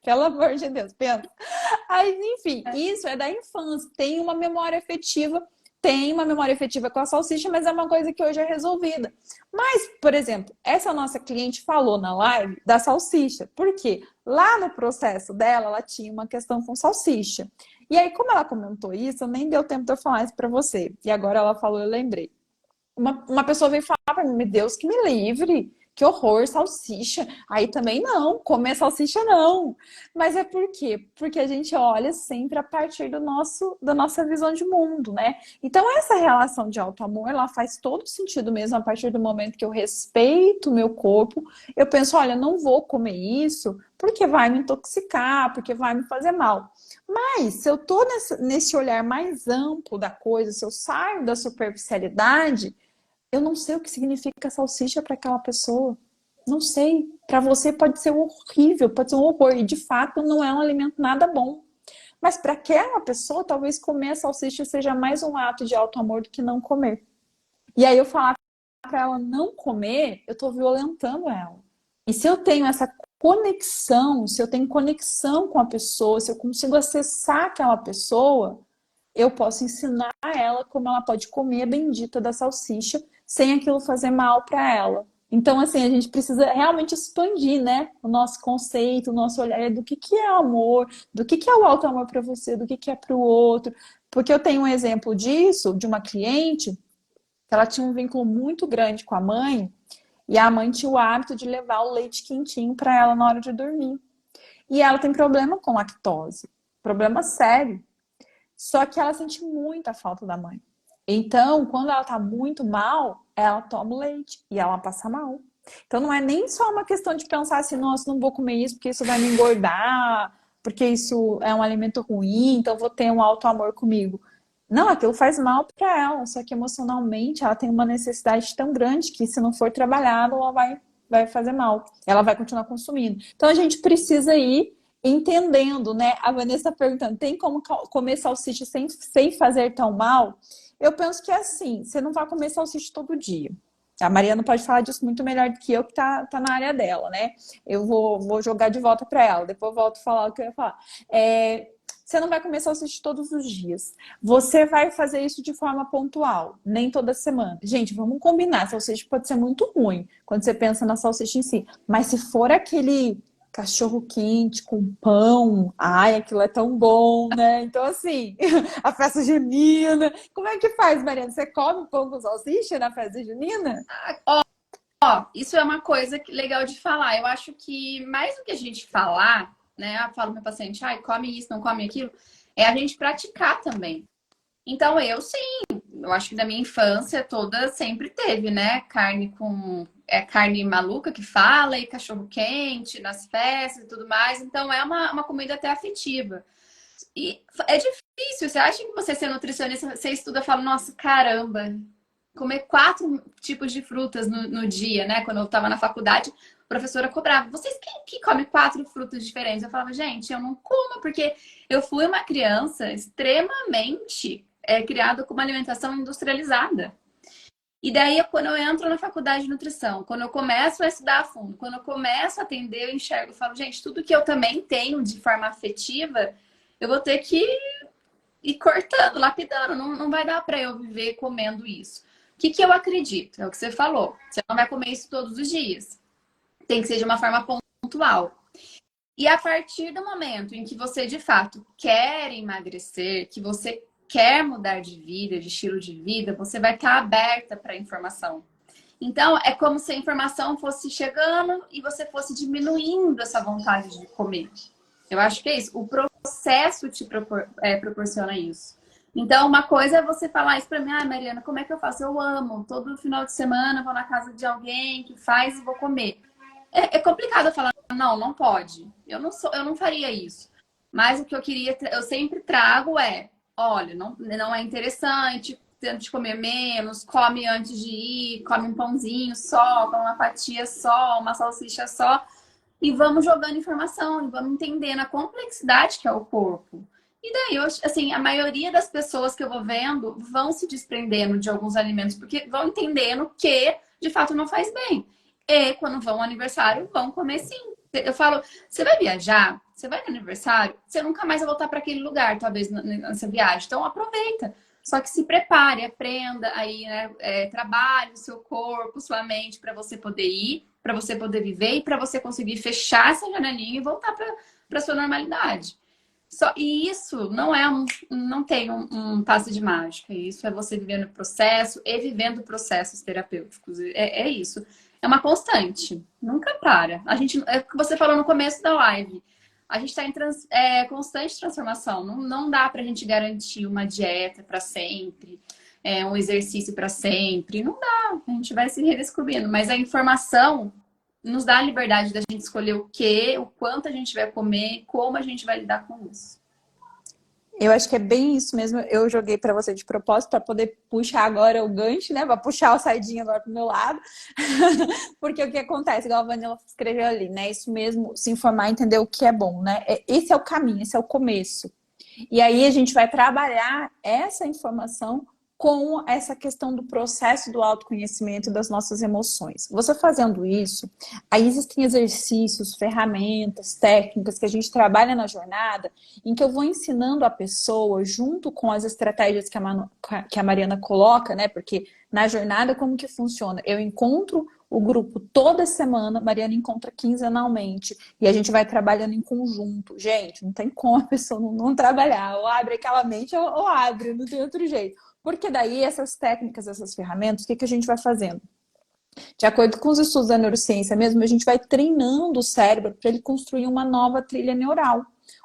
Pelo amor de Deus, pensa. Aí, enfim, isso é da infância. Tem uma memória afetiva com a salsicha, mas é uma coisa que hoje é resolvida. Mas, por exemplo, essa nossa cliente falou na live da salsicha. Por quê? Lá no processo dela, ela tinha uma questão com salsicha. E aí, como ela comentou isso, nem deu tempo de eu falar isso pra você. E agora ela falou, eu lembrei. Uma pessoa veio falar pra mim, meu Deus, que me livre. Que horror, salsicha. Aí também não, comer salsicha não. Mas é por quê? Porque a gente olha sempre a partir da nossa visão de mundo, né? Então essa relação de auto-amor, ela faz todo sentido mesmo a partir do momento que eu respeito o meu corpo. Eu penso, olha, não vou comer isso porque vai me intoxicar, porque vai me fazer mal. Mas se eu tô nesse olhar mais amplo da coisa, se eu saio da superficialidade, eu não sei o que significa salsicha para aquela pessoa. Não sei. Para você pode ser horrível, pode ser um horror. E de fato não é um alimento nada bom. Mas para aquela pessoa, talvez comer a salsicha seja mais um ato de auto-amor do que não comer. E aí eu falar para ela não comer, eu estou violentando ela. E se eu tenho essa conexão, se eu tenho conexão com a pessoa, se eu consigo acessar aquela pessoa, eu posso ensinar ela como ela pode comer a bendita da salsicha sem aquilo fazer mal para ela. Então, assim, a gente precisa realmente expandir, né? O nosso conceito, o nosso olhar do que é amor, do que é o alto amor para você, do que é para o outro. Porque eu tenho um exemplo disso, de uma cliente, que ela tinha um vínculo muito grande com a mãe, e a mãe tinha o hábito de levar o leite quentinho para ela na hora de dormir. E ela tem problema com lactose, problema sério. Só que ela sente muita falta da mãe. Então, quando ela tá muito mal, ela toma o leite e ela passa mal. Então, não é nem só uma questão de pensar assim, nossa, não vou comer isso porque isso vai me engordar, porque isso é um alimento ruim, então vou ter um alto amor comigo. Não, aquilo faz mal para ela, só que emocionalmente ela tem uma necessidade tão grande que se não for trabalhada, ela vai fazer mal. Ela vai continuar consumindo. Então, a gente precisa ir entendendo, né? A Vanessa está perguntando, tem como comer salsicha sem fazer tão mal? Eu penso que é assim, você não vai comer salsicha todo dia. A Mariana pode falar disso muito melhor do que eu, que tá na área dela, né? Eu vou jogar de volta para ela, depois eu volto a falar o que eu ia falar. Você não vai comer salsicha todos os dias. Você vai fazer isso de forma pontual, nem toda semana. Gente, vamos combinar. Salsicha pode ser muito ruim quando você pensa na salsicha em si. Mas se for aquele cachorro quente com pão, ai, aquilo é tão bom, né? Então, assim, a festa junina. Como é que faz, Mariana? Você come pão com salsicha na festa junina? Ó, isso é uma coisa legal de falar. Eu acho que mais do que a gente falar, né? Eu falo pro meu paciente, ai, come isso, não come aquilo, é a gente praticar também. Então, eu acho que da minha infância toda sempre teve, né? Carne com. É carne maluca que fala, e cachorro quente nas festas e tudo mais. Então, é uma comida até afetiva. E é difícil. Você acha que você ser nutricionista, você estuda e fala, nossa, caramba, comer 4 tipos de frutas no dia, né? Quando eu estava na faculdade, a professora cobrava. Vocês quem que come 4 frutas diferentes? Eu falava, gente, eu não como, porque eu fui uma criança extremamente criada com uma alimentação industrializada. E daí, quando eu entro na faculdade de nutrição, quando eu começo a estudar a fundo, quando eu começo a atender, eu enxergo e falo, gente, tudo que eu também tenho de forma afetiva, eu vou ter que ir cortando, lapidando. Não vai dar para eu viver comendo isso. O que eu acredito? É o que você falou. Você não vai comer isso todos os dias. Tem que ser de uma forma pontual. E a partir do momento em que você, de fato, quer emagrecer, que você quer mudar de vida, de estilo de vida, você vai estar aberta para a informação. Então, é como se a informação fosse chegando e você fosse diminuindo essa vontade de comer. Eu acho que é isso. O processo te proporciona isso. Então, uma coisa é você falar isso pra mim, ah, Mariana, como é que eu faço? Eu amo. Todo final de semana eu vou na casa de alguém que faz e vou comer. É complicado eu falar, não pode. Eu não faria isso. Mas o que eu sempre trago olha, não é interessante, tente comer menos, come antes de ir, come um pãozinho só, come uma fatia só, uma salsicha só. E vamos jogando informação, e vamos entendendo a complexidade que é o corpo. E daí, assim, a maioria das pessoas que eu vou vendo vão se desprendendo de alguns alimentos, porque vão entendendo que, de fato, não faz bem. E quando vão ao aniversário, vão comer sim. Eu falo, você vai viajar, você vai no aniversário, você nunca mais vai voltar para aquele lugar, talvez, nessa viagem. Então, aproveita. Só que se prepare, aprenda aí, né? Trabalhe o seu corpo, sua mente, para você poder ir, para você poder viver e para você conseguir fechar essa janelinha e voltar para sua normalidade. E isso não tem um passe de mágica. Isso é você vivendo o processo e vivendo processos terapêuticos. É isso. É uma constante. Nunca para. É o que você falou no começo da live. A gente está em constante transformação. Não dá para a gente garantir uma dieta para sempre, um exercício para sempre. Não dá. A gente vai se redescobrindo. Mas a informação nos dá a liberdade da gente escolher o que, o quanto a gente vai comer, como a gente vai lidar com isso. Eu acho que é bem isso mesmo. Eu joguei para você de propósito para poder puxar agora o gancho, né? Para puxar o saidinho agora pro meu lado. Porque o que acontece, igual a Vanilla escreveu ali, né? Isso mesmo, se informar, entender o que é bom, né? Esse é o caminho, esse é o começo. E aí a gente vai trabalhar essa informação com essa questão do processo do autoconhecimento das nossas emoções. Você fazendo isso, aí existem exercícios, ferramentas, técnicas que a gente trabalha na jornada, em que eu vou ensinando a pessoa, junto com as estratégias que a Mariana coloca, né? Porque na jornada, como que funciona? Eu encontro o grupo toda semana, Mariana encontra quinzenalmente, e a gente vai trabalhando em conjunto. Gente, não tem como a pessoa não trabalhar, ou abre aquela mente ou abre, não tem outro jeito. Porque daí essas técnicas, essas ferramentas, o que a gente vai fazendo? De acordo com os estudos da neurociência mesmo, a gente vai treinando o cérebro para ele construir uma nova trilha neural,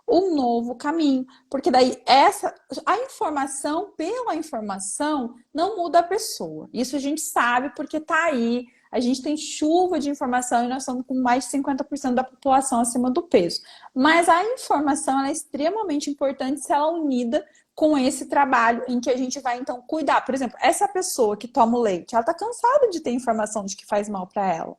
um novo caminho. Porque daí a informação, pela informação, não muda a pessoa. Isso a gente sabe porque está aí. A gente tem chuva de informação e nós estamos com mais de 50% da população acima do peso. Mas a informação é extremamente importante se ela é unida com esse trabalho em que a gente vai, então, cuidar. Por exemplo, essa pessoa que toma o leite, ela está cansada de ter informação de que faz mal para ela.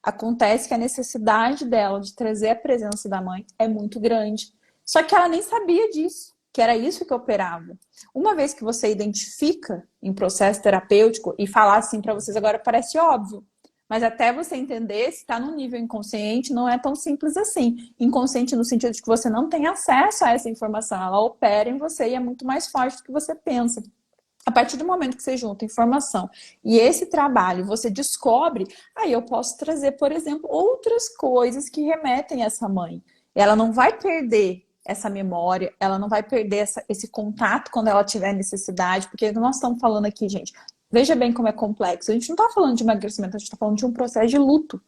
Acontece que a necessidade dela de trazer a presença da mãe é muito grande. Só que ela nem sabia disso. que era isso que operava. Uma vez que você identifica em processo terapêutico, e falar assim para vocês agora parece óbvio, mas até você entender se está no nível inconsciente, não é tão simples assim. Inconsciente no sentido de que você não tem acesso a essa informação, ela opera em você e é muito mais forte do que você pensa. A partir do momento que você junta informação e esse trabalho você descobre, aí eu posso trazer, por exemplo, outras coisas que remetem a essa mãe. Ela não vai perder essa memória, ela não vai perder esse contato quando ela tiver necessidade, porque nós estamos falando aqui, gente, veja bem como é complexo. A gente não está falando de emagrecimento, a gente está falando de um processo de luto.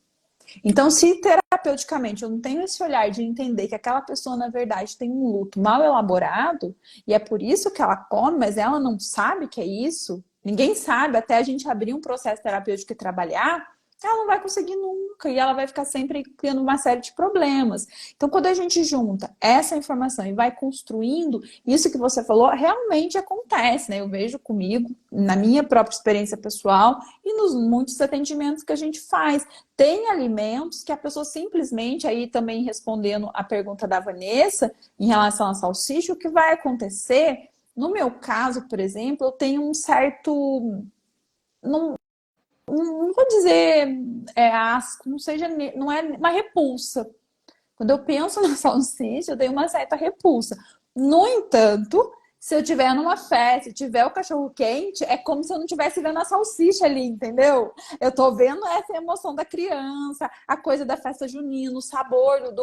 Então, se terapeuticamente eu não tenho esse olhar de entender que aquela pessoa, na verdade, tem um luto mal elaborado, e é por isso que ela come, mas ela não sabe que é isso, ninguém sabe, até a gente abrir um processo terapêutico e trabalhar, ela não vai conseguir nunca, e ela vai ficar sempre criando uma série de problemas. Então, quando a gente junta essa informação e vai construindo, isso que você falou realmente acontece, né? Eu vejo comigo, na minha própria experiência pessoal, e nos muitos atendimentos que a gente faz. Tem alimentos que a pessoa simplesmente, aí também respondendo a pergunta da Vanessa, em relação à salsicha, o que vai acontecer, no meu caso, por exemplo, eu tenho um certo, não vou dizer asco, não é uma repulsa. Quando eu penso na salsicha, eu tenho uma certa repulsa. No entanto, se eu tiver numa festa, se tiver o cachorro quente, é como se eu não estivesse vendo a salsicha ali, entendeu? Eu tô vendo essa emoção da criança, a coisa da festa junina, o sabor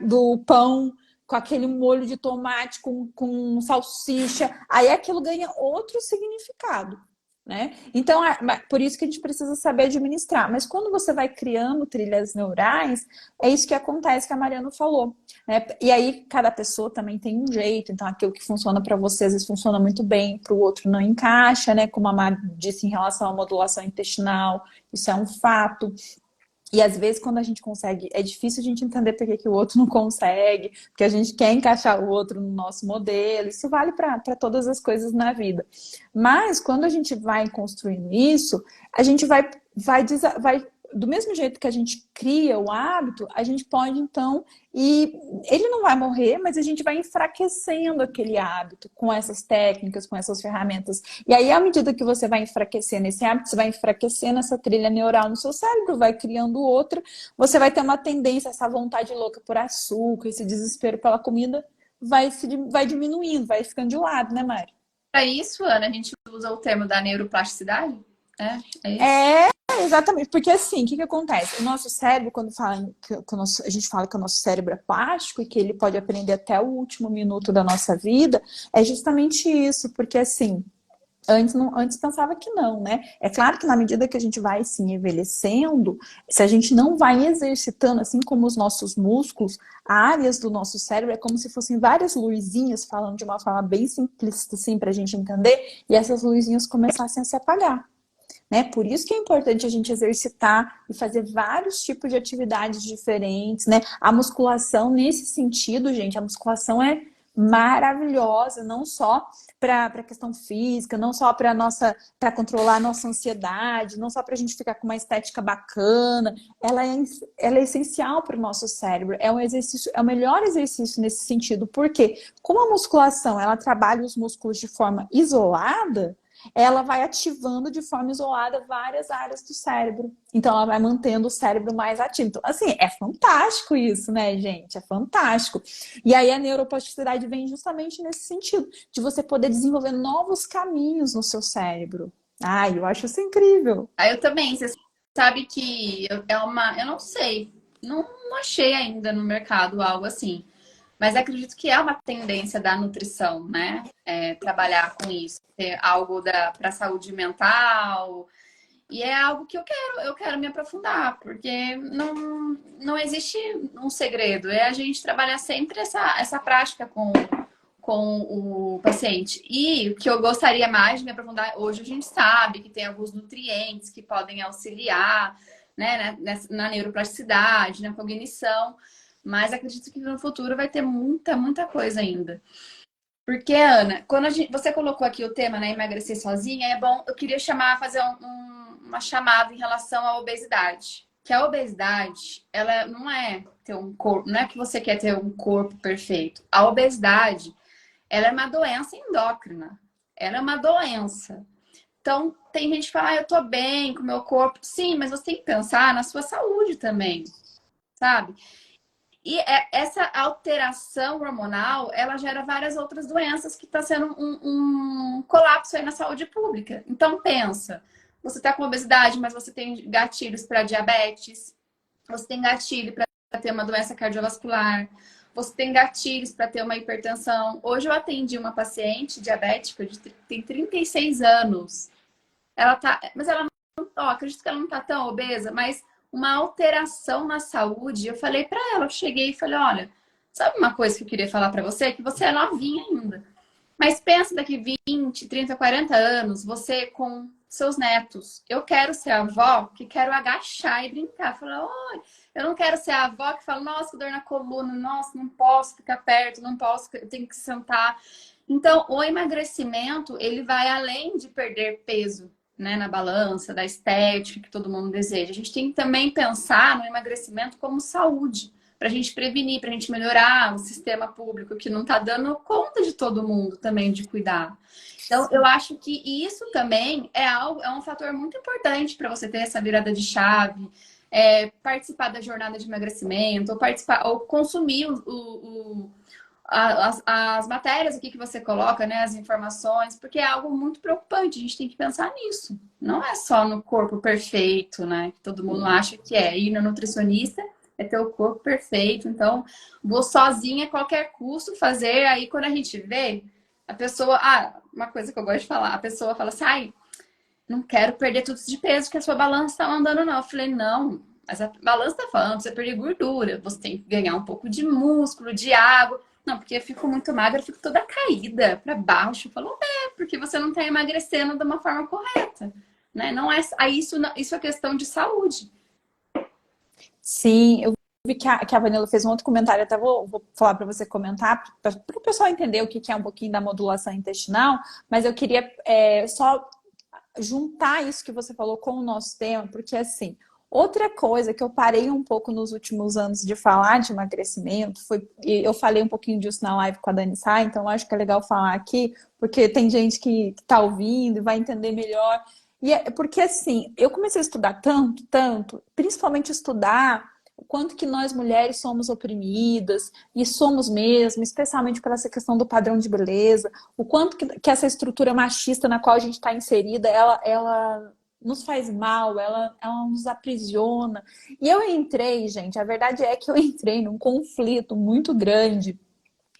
do pão com aquele molho de tomate com salsicha. Aí aquilo ganha outro significado. Né? Então, por isso que a gente precisa saber administrar. Mas quando você vai criando trilhas neurais, é isso que acontece que a Mariana falou. Né? E aí, cada pessoa também tem um jeito. Então, aquilo que funciona para você, às vezes funciona muito bem, para o outro não encaixa, né? Como a Mari disse em relação à modulação intestinal, isso é um fato. E às vezes, quando a gente consegue, é difícil a gente entender por que o outro não consegue, porque a gente quer encaixar o outro no nosso modelo. Isso vale para todas as coisas na vida. Mas quando a gente vai construindo isso, a gente vai do mesmo jeito que a gente cria o hábito, a gente pode então ele não vai morrer, mas a gente vai enfraquecendo aquele hábito com essas técnicas, com essas ferramentas. E aí, à medida que você vai enfraquecendo esse hábito, você vai enfraquecendo essa trilha neural no seu cérebro, vai criando outra, você vai ter uma tendência, essa vontade louca por açúcar, esse desespero pela comida, vai diminuindo, vai ficando de lado, né, Mari? Para isso, Ana, a gente usa o termo da neuroplasticidade? É isso? É, exatamente, porque assim, o que acontece? O nosso cérebro, quando a gente fala que o nosso cérebro é plástico e que ele pode aprender até o último minuto da nossa vida, é justamente isso, porque assim, antes pensava que não, né? É claro que na medida que a gente vai se envelhecendo, se a gente não vai exercitando, assim como os nossos músculos, áreas do nosso cérebro é como se fossem várias luzinhas, falando de uma forma bem simplista, assim, pra gente entender, e essas luzinhas começassem a se apagar. Né? Por isso que é importante a gente exercitar e fazer vários tipos de atividades diferentes, né? A musculação, nesse sentido, gente, a musculação é maravilhosa, não só para a questão física, não só para controlar a nossa ansiedade, não só para a gente ficar com uma estética bacana, ela é essencial para o nosso cérebro, é um exercício, é o melhor exercício nesse sentido, porque como a musculação ela trabalha os músculos de forma isolada, ela vai ativando de forma isolada várias áreas do cérebro. Então, ela vai mantendo o cérebro mais ativo. Então, assim, é fantástico isso, né, gente? É fantástico. E aí, a neuroplasticidade vem justamente nesse sentido, de você poder desenvolver novos caminhos no seu cérebro. Ai, eu acho isso incrível. Aí eu também, você sabe que eu não sei, não achei ainda no mercado algo assim. Mas acredito que é uma tendência da nutrição, né? Trabalhar com isso, ter algo para a saúde mental. E é algo que eu quero me aprofundar, porque não existe um segredo. É a gente trabalhar sempre essa prática com o paciente. E o que eu gostaria mais de me aprofundar, hoje a gente sabe que tem alguns nutrientes que podem auxiliar, né, na neuroplasticidade, na cognição. Mas acredito que no futuro vai ter muita coisa ainda. Porque, Ana, quando você colocou aqui o tema, né, emagrecer sozinha, é bom, eu queria fazer uma chamada em relação à obesidade. Que a obesidade, ela não é ter um corpo, não é que você quer ter um corpo perfeito. A obesidade ela é uma doença endócrina. Ela é uma doença. Então, tem gente que fala, ah, eu tô bem com o meu corpo. Sim, mas você tem que pensar na sua saúde também, sabe? E essa alteração hormonal, ela gera várias outras doenças que está sendo um colapso aí na saúde pública. Então, pensa, você está com obesidade, mas você tem gatilhos para diabetes, você tem gatilho para ter uma doença cardiovascular, você tem gatilhos para ter uma hipertensão. Hoje eu atendi uma paciente diabética tem 36 anos. Ela tá, mas ela não, ó, acredito que ela não tá tão obesa, mas uma alteração na saúde. Eu falei para ela, eu cheguei e falei, olha, sabe uma coisa que eu queria falar para você? Que você é novinha ainda. Mas pensa daqui 20, 30, 40 anos, você com seus netos. Eu quero ser a avó que quero agachar e brincar. Falar, oi, eu não quero ser a avó que fala, nossa, que dor na coluna, nossa, não posso ficar perto, não posso, eu tenho que sentar. Então, o emagrecimento, ele vai além de perder peso, né, na balança, da estética que todo mundo deseja. A gente tem que também pensar no emagrecimento como saúde, para a gente prevenir, para a gente melhorar o sistema público que não está dando conta de todo mundo também de cuidar. Então, eu acho que isso também é um fator muito importante para você ter essa virada de chave, participar da jornada de emagrecimento, ou participar, ou consumir as matérias aqui que você coloca, né, as informações, porque é algo muito preocupante, a gente tem que pensar nisso. Não é só no corpo perfeito, né, que todo mundo acha que é. Ir no nutricionista é ter o corpo perfeito, então vou sozinha a qualquer custo fazer, aí quando a gente vê, a pessoa, uma coisa que eu gosto de falar, a pessoa fala assim, ai, não quero perder tudo de peso que a sua balança tá mandando, não. Eu falei, não, mas a balança tá falando pra você perder gordura, você tem que ganhar um pouco de músculo, de água. Não, porque eu fico muito magra, eu fico toda caída para baixo. Falou, porque você não tá emagrecendo de uma forma correta, né? Não é, isso é questão de saúde. Sim, eu vi que a Vanilla fez um outro comentário, até vou falar para você comentar, para o pessoal entender o que é um pouquinho da modulação intestinal, mas eu queria só juntar isso que você falou com o nosso tema, porque assim, outra coisa que eu parei um pouco nos últimos anos de falar de emagrecimento, e eu falei um pouquinho disso na live com a Dani Sá, então eu acho que é legal falar aqui, porque tem gente que tá ouvindo e vai entender melhor. E é porque assim, eu comecei a estudar tanto, principalmente estudar o quanto que nós mulheres somos oprimidas, e somos mesmo, especialmente por essa questão do padrão de beleza, o quanto que essa estrutura machista na qual a gente está inserida, ela nos faz mal, ela nos aprisiona. E eu entrei, gente, a verdade é que eu entrei num conflito muito grande,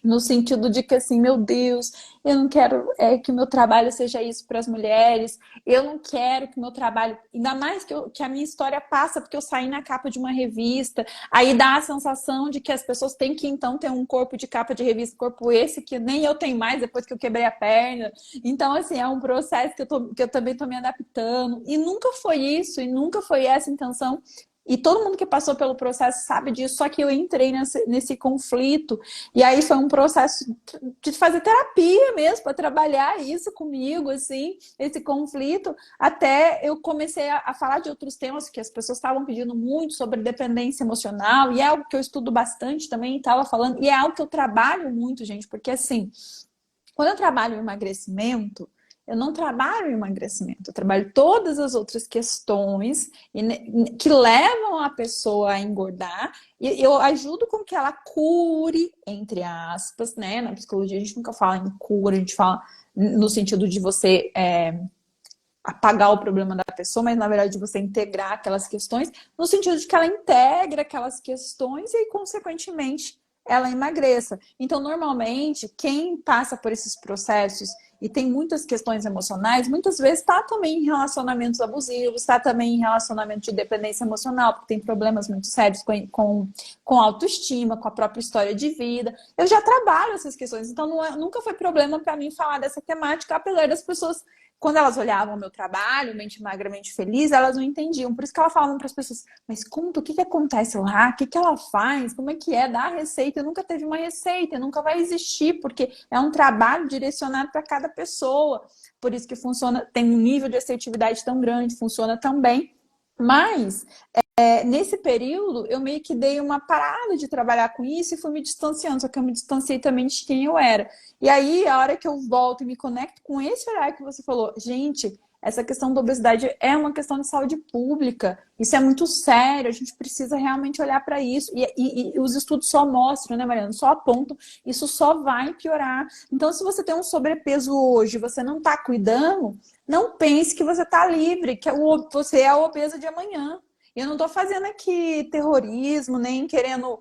no sentido de que assim, meu Deus, eu não quero que o meu trabalho seja isso para as mulheres, eu não quero que o meu trabalho, ainda mais que a minha história passa porque eu saí na capa de uma revista, aí dá a sensação de que as pessoas têm que então ter um corpo de capa de revista, corpo esse que nem eu tenho mais depois que eu quebrei a perna. Então assim, é um processo que eu também estou me adaptando, e nunca foi isso, e nunca foi essa a intenção. E todo mundo que passou pelo processo sabe disso, só que eu entrei nesse conflito. E aí foi um processo de fazer terapia mesmo, para trabalhar isso comigo, assim, esse conflito. Até eu comecei a falar de outros temas que as pessoas estavam pedindo muito sobre dependência emocional. E é algo que eu estudo bastante também, estava falando. E é algo que eu trabalho muito, gente, porque assim, quando eu trabalho em emagrecimento, eu não trabalho em emagrecimento, eu trabalho todas as outras questões que levam a pessoa a engordar, e eu ajudo com que ela cure, entre aspas, né? Na psicologia a gente nunca fala em cura, a gente fala no sentido de você apagar o problema da pessoa, mas na verdade de você integrar aquelas questões, no sentido de que ela integra aquelas questões e, consequentemente, ela emagreça. Então, normalmente, quem passa por esses processos e tem muitas questões emocionais, muitas vezes está também em relacionamentos abusivos, está também em relacionamento de dependência emocional, porque tem problemas muito sérios com autoestima, com a própria história de vida. Eu já trabalho essas questões, então nunca foi problema para mim falar dessa temática, apesar das pessoas, quando elas olhavam o meu trabalho, Mente Magra, Mente Feliz, elas não entendiam. Por isso que elas falavam para as pessoas, mas conta, o que acontece lá? O que ela faz? Como é que é? Dá a receita. Eu nunca teve uma receita, nunca vai existir, porque é um trabalho direcionado para cada pessoa. Por isso que funciona, tem um nível de assertividade tão grande, funciona tão bem. Mas nesse período, eu meio que dei uma parada de trabalhar com isso e fui me distanciando, só que eu me distanciei também de quem eu era. E aí, a hora que eu volto e me conecto com esse horário que você falou, gente, essa questão da obesidade é uma questão de saúde pública. Isso é muito sério, a gente precisa realmente olhar para isso. E os estudos só mostram, né, Mariana? Só apontam, isso só vai piorar. Então, se você tem um sobrepeso hoje, você não está cuidando, não pense que você está livre, que você é a obesa de amanhã. Eu não estou fazendo aqui terrorismo, nem querendo,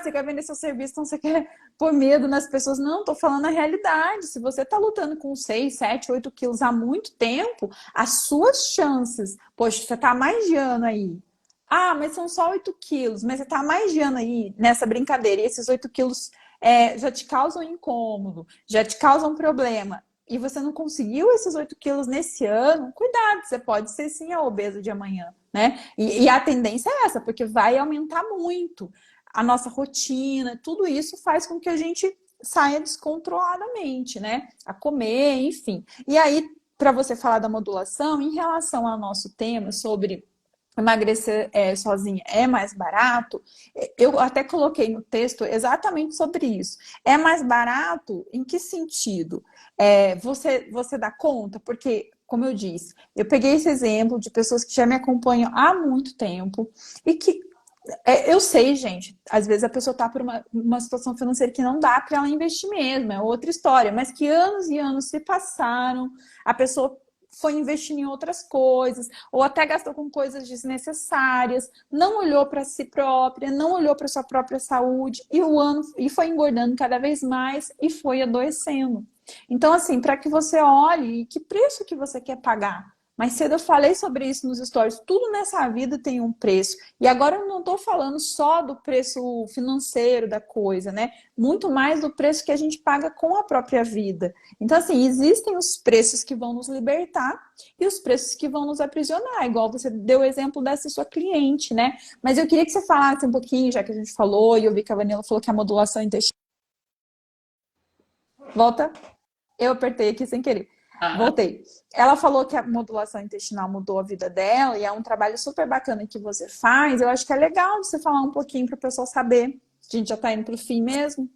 você quer vender seu serviço, então você quer pôr medo nas pessoas. Não, estou falando a realidade. Se você está lutando com 6, 7, 8 quilos há muito tempo, as suas chances, poxa, você está há mais de ano aí. Mas são só 8 quilos, mas você está há mais de ano aí nessa brincadeira, e esses 8 quilos já te causam incômodo, já te causam problema. E você não conseguiu esses 8 quilos nesse ano, cuidado, você pode ser sim a obesa de amanhã, né? E a tendência é essa, porque vai aumentar muito a nossa rotina, tudo isso faz com que a gente saia descontroladamente, né? A comer, enfim. E aí, para você falar da modulação, em relação ao nosso tema sobre emagrecer sozinha é mais barato, eu até coloquei no texto exatamente sobre isso. É mais barato em que sentido? Você dá conta? Porque, como eu disse, eu peguei esse exemplo de pessoas que já me acompanham há muito tempo e que eu sei, gente, às vezes a pessoa está por uma situação financeira que não dá para ela investir mesmo, é outra história, mas que anos e anos se passaram, a pessoa foi investindo em outras coisas, ou até gastou com coisas desnecessárias, não olhou para si própria, não olhou para sua própria saúde, e foi engordando cada vez mais e foi adoecendo. Então, assim, para que você olhe que preço que você quer pagar. Mais cedo eu falei sobre isso nos stories. Tudo nessa vida tem um preço. E agora eu não estou falando só do preço financeiro da coisa, né? Muito mais do preço que a gente paga com a própria vida. Então, assim, existem os preços que vão nos libertar e os preços que vão nos aprisionar. Igual você deu o exemplo dessa sua cliente, né? Mas eu queria que você falasse um pouquinho, já que a gente falou, e eu vi que a Vanilla falou que a modulação intestinal. Volta. Eu apertei aqui sem querer. Voltei. Ela falou que a modulação intestinal mudou a vida dela e é um trabalho super bacana que você faz. Eu acho que é legal você falar um pouquinho para o pessoal saber. A gente já está indo para o fim mesmo.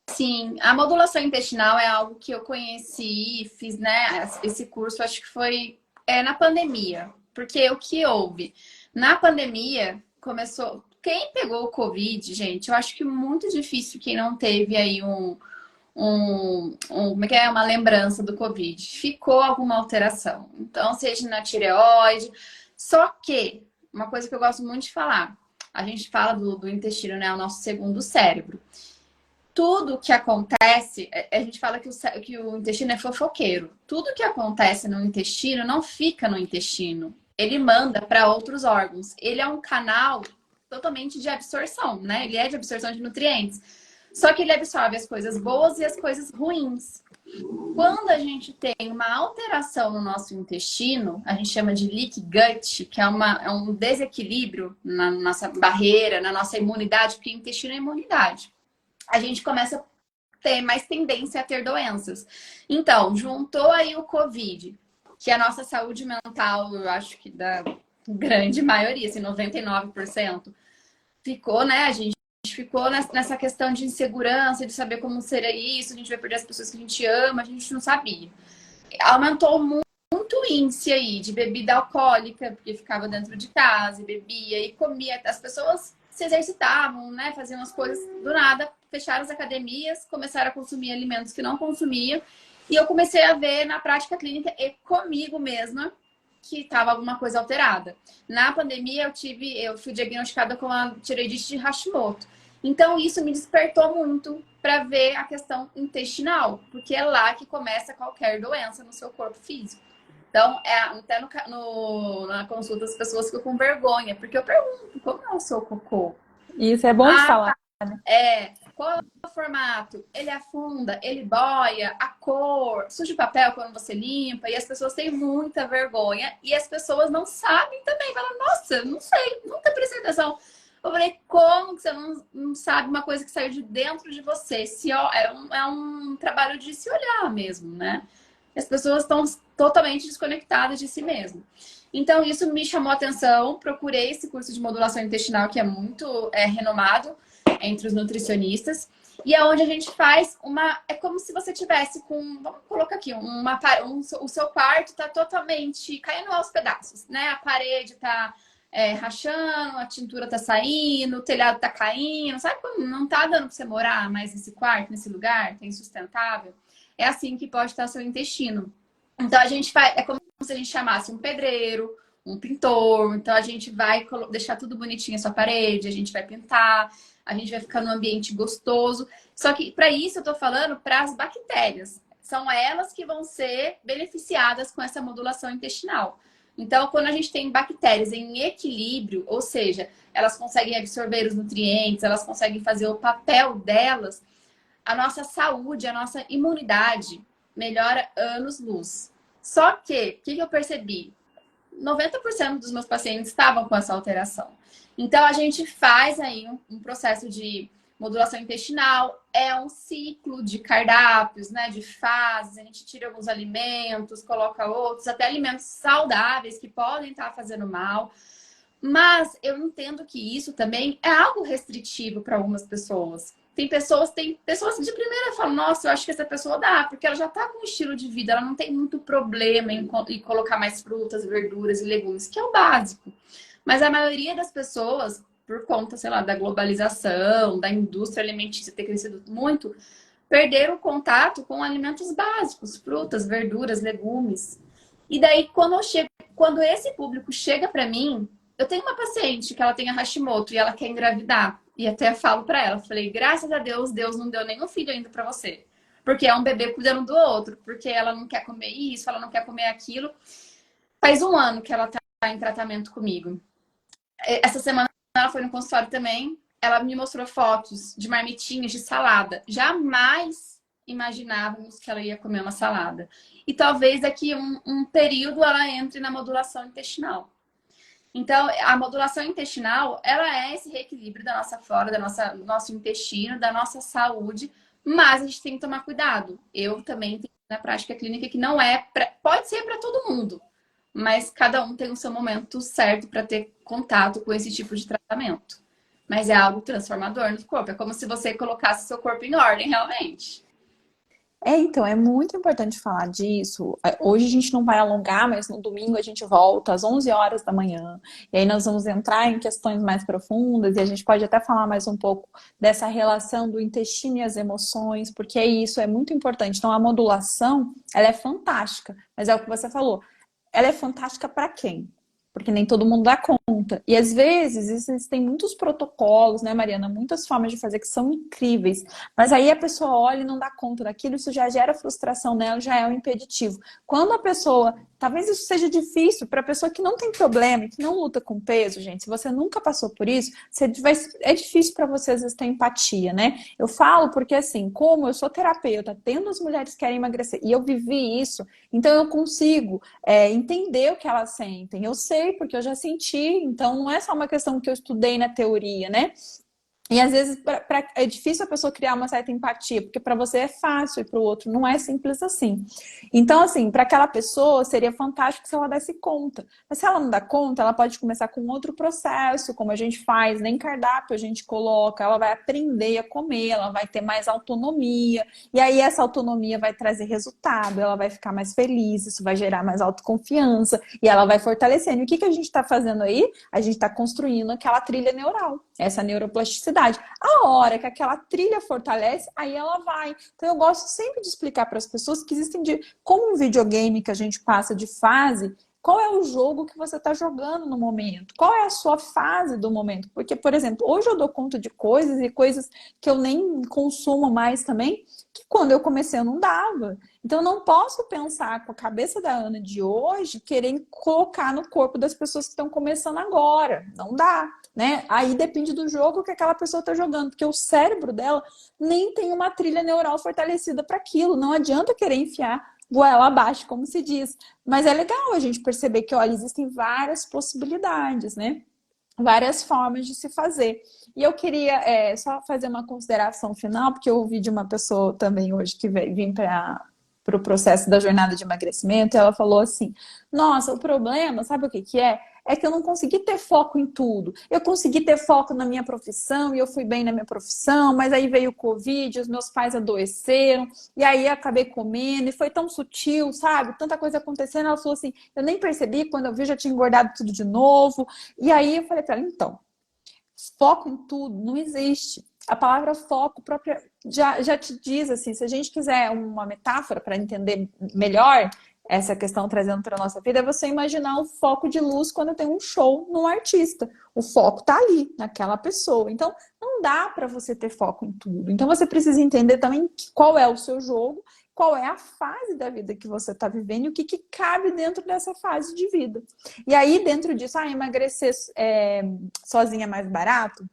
Sim, a modulação intestinal é algo que eu conheci, fiz, né, esse curso, acho que foi na pandemia. Porque o que houve? Na pandemia, começou... Quem pegou o Covid, gente, eu acho que muito difícil quem não teve aí como é que é? Uma lembrança do Covid. Ficou alguma alteração. Então, seja na tireoide. Só que, uma coisa que eu gosto muito de falar, a gente fala do intestino, né? O nosso segundo cérebro. Tudo que acontece, a gente fala que o intestino é fofoqueiro. Tudo que acontece no intestino não fica no intestino. Ele manda para outros órgãos. Ele é um canal totalmente de absorção, né? Ele é de absorção de nutrientes. Só que ele absorve as coisas boas e as coisas ruins. Quando a gente tem uma alteração no nosso intestino, a gente chama de leak gut, que é um desequilíbrio na nossa barreira, na nossa imunidade, porque o intestino é imunidade. A gente começa a ter mais tendência a ter doenças. Então, juntou aí o Covid, que a nossa saúde mental, eu acho que da grande maioria, assim, 99%, ficou, né? A gente ficou nessa questão de insegurança, de saber como seria isso, a gente vai perder as pessoas que a gente ama, a gente não sabia. Aumentou muito o índice aí de bebida alcoólica, porque ficava dentro de casa e bebia e comia. As pessoas se exercitavam, né? Faziam as coisas do nada, fecharam as academias, começaram a consumir alimentos que não consumiam. E eu comecei a ver na prática clínica e comigo mesma que estava alguma coisa alterada. Na pandemia eu fui diagnosticada com a tireoidite de Hashimoto. Então isso me despertou muito para ver a questão intestinal, porque é lá que começa qualquer doença no seu corpo físico. Então, até na consulta as pessoas ficam com vergonha, porque eu pergunto, como é o seu cocô? Isso é bom de falar. Qual é o formato? Ele afunda, ele boia, a cor, suja o papel quando você limpa, e as pessoas têm muita vergonha, e as pessoas não sabem também. Falam, nossa, não sei, nunca prestei atenção. Eu falei, como que você não sabe uma coisa que saiu de dentro de você? É um trabalho de se olhar mesmo, né? As pessoas estão totalmente desconectadas de si mesmo. Então, isso me chamou a atenção. Procurei esse curso de modulação intestinal, que é muito renomado entre os nutricionistas. E é onde a gente faz uma. É como se você tivesse com. Vamos colocar aqui, o seu quarto está totalmente caindo aos pedaços, né? A parede está rachando, a tintura está saindo, o telhado está caindo. Sabe quando não está dando para você morar mais nesse quarto, nesse lugar? É insustentável? É assim que pode estar seu intestino. Então a gente faz. É como se a gente chamasse um pedreiro, um pintor. Então a gente vai deixar tudo bonitinho a sua parede, a gente vai pintar, a gente vai ficar num ambiente gostoso. Só que para isso eu tô falando para as bactérias. São elas que vão ser beneficiadas com essa modulação intestinal. Então, quando a gente tem bactérias em equilíbrio, ou seja, elas conseguem absorver os nutrientes, elas conseguem fazer o papel delas, a nossa saúde, a nossa imunidade melhora anos-luz. Só que, o que eu percebi? 90% dos meus pacientes estavam com essa alteração. Então, a gente faz aí um processo de modulação intestinal, é um ciclo de cardápios, né, de fases, a gente tira alguns alimentos, coloca outros, até alimentos saudáveis que podem estar fazendo mal. Mas eu entendo que isso também é algo restritivo para algumas pessoas. Tem pessoas de primeira que falam, nossa, eu acho que essa pessoa dá, porque ela já está com um estilo de vida, ela não tem muito problema em colocar mais frutas, verduras e legumes, que é o básico. Mas a maioria das pessoas, por conta, sei lá, da globalização, da indústria alimentícia ter crescido muito, perderam o contato com alimentos básicos, frutas, verduras, legumes. E daí, quando esse público chega para mim, eu tenho uma paciente que ela tem a Hashimoto e ela quer engravidar. E até falo para ela, falei, graças a Deus, Deus não deu nenhum filho ainda para você. Porque é um bebê cuidando do outro, porque ela não quer comer isso, ela não quer comer aquilo. Faz um ano que ela tá em tratamento comigo. Essa semana ela foi no consultório também, ela me mostrou fotos de marmitinhas de salada. Jamais imaginávamos que ela ia comer uma salada. E talvez daqui um período ela entre na modulação intestinal. Então, a modulação intestinal, ela é esse reequilíbrio da nossa flora, do nosso intestino, da nossa saúde, mas a gente tem que tomar cuidado. Eu também tenho na prática clínica que não é, pode ser para todo mundo, mas cada um tem o seu momento certo para ter contato com esse tipo de tratamento. Mas é algo transformador no corpo, é como se você colocasse seu corpo em ordem, realmente. Então, é muito importante falar disso. Hoje a gente não vai alongar, mas no domingo a gente volta às 11 horas da manhã. E aí nós vamos entrar em questões mais profundas e a gente pode até falar mais um pouco dessa relação do intestino e as emoções, porque isso é muito importante. Então, a modulação, ela é fantástica, mas é o que você falou. Ela é fantástica para quem? Porque nem todo mundo dá conta. E às vezes existem muitos protocolos, né, Mariana? Muitas formas de fazer que são incríveis. Mas aí a pessoa olha e não dá conta daquilo, isso já gera frustração nela, já é um impeditivo. Quando a pessoa. Talvez isso seja difícil para a pessoa que não tem problema, que não luta com peso, gente. Se você nunca passou por isso, é difícil para você às vezes ter empatia, né? Eu falo porque, assim, como eu sou terapeuta, tendo as mulheres que querem emagrecer, e eu vivi isso, então eu consigo entender o que elas sentem. Eu sei, porque eu já senti, então não é só uma questão que eu estudei na teoria, né? E às vezes é difícil a pessoa criar uma certa empatia, porque para você é fácil e para o outro não é simples assim. Então, assim, para aquela pessoa seria fantástico se ela desse conta. Mas se ela não dá conta, ela pode começar com outro processo, como a gente faz, nem cardápio a gente coloca, ela vai aprender a comer, ela vai ter mais autonomia, e aí essa autonomia vai trazer resultado, ela vai ficar mais feliz, isso vai gerar mais autoconfiança, e ela vai fortalecendo. E o que a gente está fazendo aí? A gente está construindo aquela trilha neural, essa neuroplasticidade. A hora que aquela trilha fortalece, aí ela vai. Então eu gosto sempre de explicar para as pessoas que existem como um videogame que a gente passa de fase, qual é o jogo que você está jogando no momento? Qual é a sua fase do momento? Porque, por exemplo, hoje eu dou conta de coisas e coisas que eu nem consumo mais também, que quando eu comecei eu não dava. Então eu não posso pensar com a cabeça da Ana de hoje, querendo colocar no corpo das pessoas que estão começando agora. Não dá. Né? Aí depende do jogo que aquela pessoa está jogando, porque o cérebro dela nem tem uma trilha neural fortalecida para aquilo. Não adianta querer enfiar goela abaixo, como se diz. Mas é legal a gente perceber que, olha, existem várias possibilidades, né? Várias formas de se fazer. E eu queria só fazer uma consideração final, porque eu ouvi de uma pessoa também hoje que vim para para o processo da jornada de emagrecimento, ela falou assim: nossa, o problema, sabe o que que é? É que eu não consegui ter foco em tudo. Eu consegui ter foco na minha profissão e eu fui bem na minha profissão, mas aí veio o Covid, os meus pais adoeceram, e aí acabei comendo, e foi tão sutil, sabe? Tanta coisa acontecendo. Ela falou assim: eu nem percebi, quando eu vi, já tinha engordado tudo de novo. E aí eu falei para ela: então, foco em tudo não existe. A palavra foco própria já te diz assim, se a gente quiser uma metáfora para entender melhor essa questão trazendo para a nossa vida, é você imaginar o foco de luz quando tem um show num artista. O foco está ali, naquela pessoa. Então, não dá para você ter foco em tudo. Então, você precisa entender também qual é o seu jogo, qual é a fase da vida que você está vivendo e o que cabe dentro dessa fase de vida. E aí, dentro disso, emagrecer sozinha é mais barato?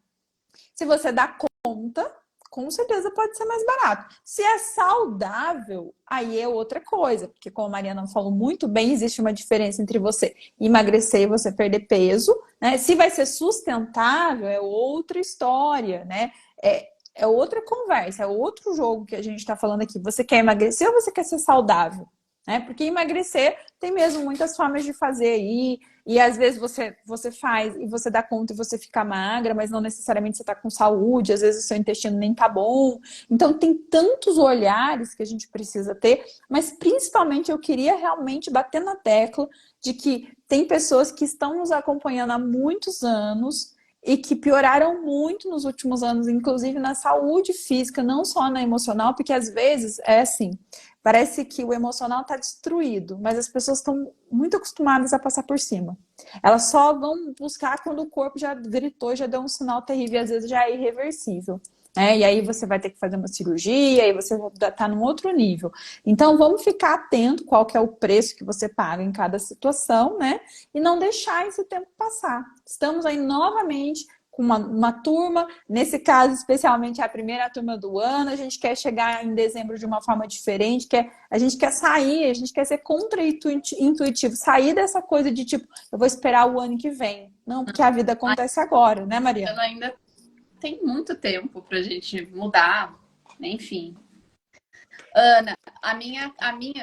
Se você dá conta, com certeza pode ser mais barato. Se é saudável, aí é outra coisa. Porque, como a Mariana falou muito bem, existe uma diferença entre você emagrecer e você perder peso, né? Se vai ser sustentável, é outra história, né? É outra conversa, é outro jogo que a gente está falando aqui. Você quer emagrecer ou você quer ser saudável? Né? Porque emagrecer tem mesmo muitas formas de fazer aí. E às vezes você faz e você dá conta e você fica magra, mas não necessariamente você está com saúde, às vezes o seu intestino nem tá bom. Então tem tantos olhares que a gente precisa ter, mas principalmente eu queria realmente bater na tecla de que tem pessoas que estão nos acompanhando há muitos anos e que pioraram muito nos últimos anos, inclusive na saúde física, não só na emocional, porque às vezes é assim, parece que o emocional está destruído, mas as pessoas estão muito acostumadas a passar por cima. Elas só vão buscar quando o corpo já gritou, já deu um sinal terrível, e às vezes já é irreversível. E aí você vai ter que fazer uma cirurgia, aí você vai estar num outro nível. Então vamos ficar atento qual que é o preço que você paga em cada situação, né? E não deixar esse tempo passar. Estamos aí novamente com uma turma, nesse caso especialmente a primeira turma do ano, a gente quer chegar em dezembro de uma forma diferente, a gente quer sair, a gente quer ser contra-intuitivo, sair dessa coisa de tipo, eu vou esperar o ano que vem. Não, porque a vida acontece agora, né, Mariana? Ainda tem muito tempo pra gente mudar, enfim. Ana,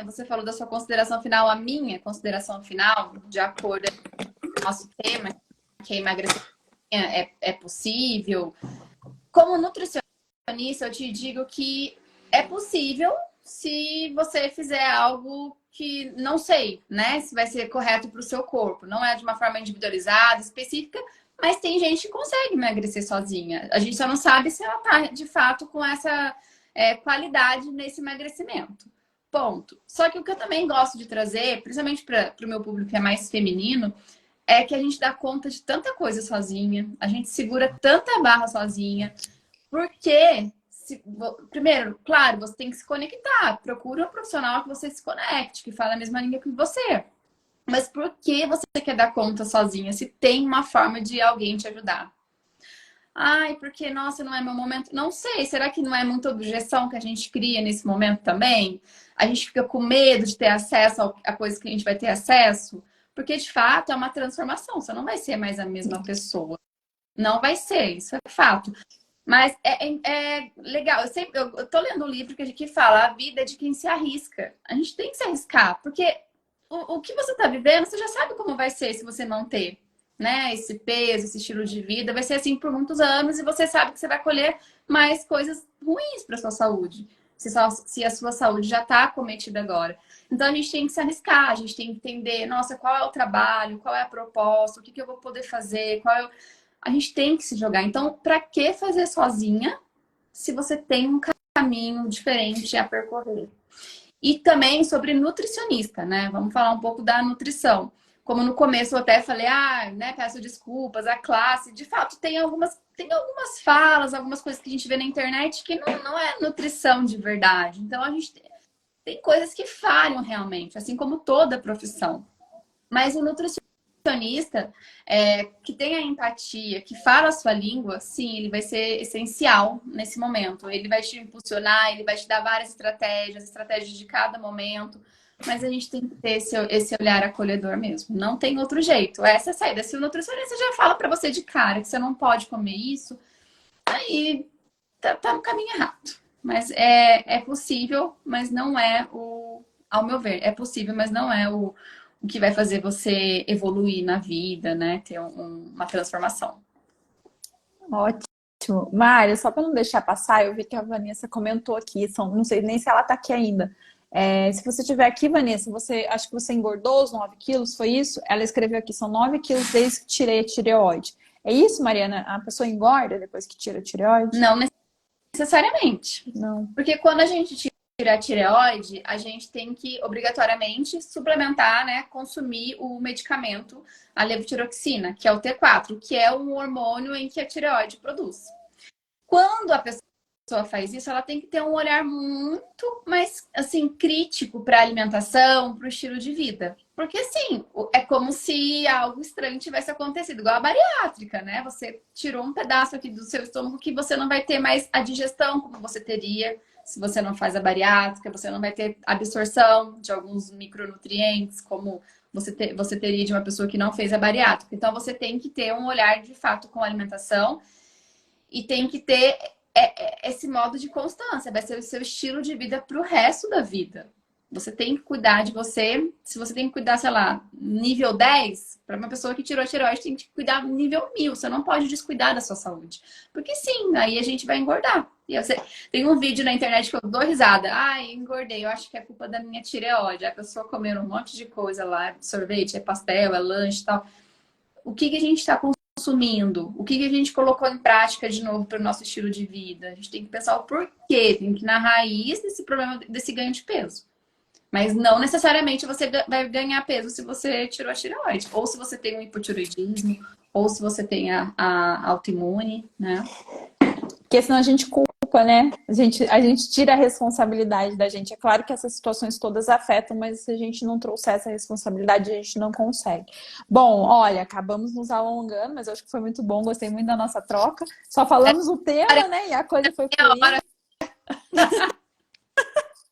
você falou da sua consideração final, a minha consideração final, de acordo com o nosso tema, que é emagrecer é possível. Como nutricionista, eu te digo que é possível se você fizer algo que não sei, né? Se vai ser correto para o seu corpo. Não é de uma forma individualizada, específica, mas tem gente que consegue emagrecer sozinha. A gente só não sabe se ela tá de fato com essa qualidade nesse emagrecimento. Ponto. Só que o que eu também gosto de trazer, principalmente para o meu público que é mais feminino, é que a gente dá conta de tanta coisa sozinha, a gente segura tanta barra sozinha, porque, primeiro, claro, você tem que se conectar, procura um profissional que você se conecte, que fala a mesma língua que você. Mas por que você quer dar conta sozinha se tem uma forma de alguém te ajudar? Ai, porque, nossa, não é meu momento. Não sei, será que não é muita objeção que a gente cria nesse momento também? A gente fica com medo de ter acesso a coisas que a gente vai ter acesso? Porque, de fato, é uma transformação. Você não vai ser mais a mesma pessoa. Não vai ser, isso é fato. Mas é legal. Eu tô lendo um livro que fala a vida é de quem se arrisca. A gente tem que se arriscar, porque o que você tá vivendo, você já sabe como vai ser se você não ter, né? Esse peso, esse estilo de vida. Vai ser assim por muitos anos e você sabe que você vai colher mais coisas ruins para sua saúde. Se a sua saúde já está acometida agora. Então a gente tem que se arriscar, a gente tem que entender, nossa, qual é o trabalho, qual é a proposta, o que eu vou poder fazer, a gente tem que se jogar. Então, para que fazer sozinha se você tem um caminho diferente a percorrer? E também sobre nutricionista, né? Vamos falar um pouco da nutrição. Como no começo eu até falei, né, peço desculpas, a classe, de fato, tem algumas falas, algumas coisas que a gente vê na internet que não é nutrição de verdade. Então, a gente tem coisas que falham realmente, assim como toda profissão. Mas o nutricionista que tem a empatia, que fala a sua língua, sim, ele vai ser essencial nesse momento. Ele vai te impulsionar, ele vai te dar várias estratégias de cada momento. Mas a gente tem que ter esse olhar acolhedor mesmo. Não tem outro jeito. Essa é a saída. Se o nutricionista já fala para você de cara que você não pode comer isso, aí tá no caminho errado. Mas é possível, mas não é o ao meu ver, é possível, mas não é o que vai fazer você evoluir na vida, né? Ter uma transformação. Ótimo. Mário, só para não deixar passar, eu vi que a Vanessa comentou aqui, não sei nem se ela está aqui ainda. Se você estiver aqui, Vanessa, acho que você engordou os 9 quilos, foi isso? Ela escreveu aqui, são 9 quilos desde que tirei a tireoide. É isso, Mariana? A pessoa engorda depois que tira a tireoide? Não necessariamente. Não. Porque quando a gente tira a tireoide, a gente tem que obrigatoriamente suplementar, né? Consumir o medicamento, a levotiroxina, que é o T4, que é um hormônio em que a tireoide produz. Quando a pessoa faz isso, ela tem que ter um olhar muito mais, assim, crítico para a alimentação, para o estilo de vida. Porque, assim, é como se algo estranho tivesse acontecido, igual a bariátrica, né? Você tirou um pedaço aqui do seu estômago que você não vai ter mais a digestão como você teria se você não faz a bariátrica, você não vai ter absorção de alguns micronutrientes, como você teria de uma pessoa que não fez a bariátrica. Então, você tem que ter um olhar, de fato, com a alimentação e tem que ter esse modo de constância, vai ser o seu estilo de vida para o resto da vida. Você tem que cuidar de você. Se você tem que cuidar, sei lá, nível 10, para uma pessoa que tirou a tireoide, tem que cuidar nível 1000. Você não pode descuidar da sua saúde. Porque sim, aí a gente vai engordar. Tem um vídeo na internet que eu dou risada. Ai, engordei, eu acho que é culpa da minha tireoide. A pessoa comendo um monte de coisa lá, é sorvete, é pastel, é lanche e tal. O que a gente está consumindo? O que a gente colocou em prática de novo para o nosso estilo de vida? A gente tem que pensar o porquê, tem que ir na raiz desse problema, desse ganho de peso. Mas não necessariamente você vai ganhar peso se você tirou a tireoide. Ou se você tem um hipotireoidismo, ou se você tem a autoimune, né? Porque senão a gente culpa, né? A gente tira a responsabilidade da gente. É claro que essas situações todas afetam, mas se a gente não trouxer essa responsabilidade, a gente não consegue. Bom, olha, acabamos nos alongando, mas eu acho que foi muito bom, gostei muito da nossa troca. Só falamos o tema, né? E a coisa foi fluindo.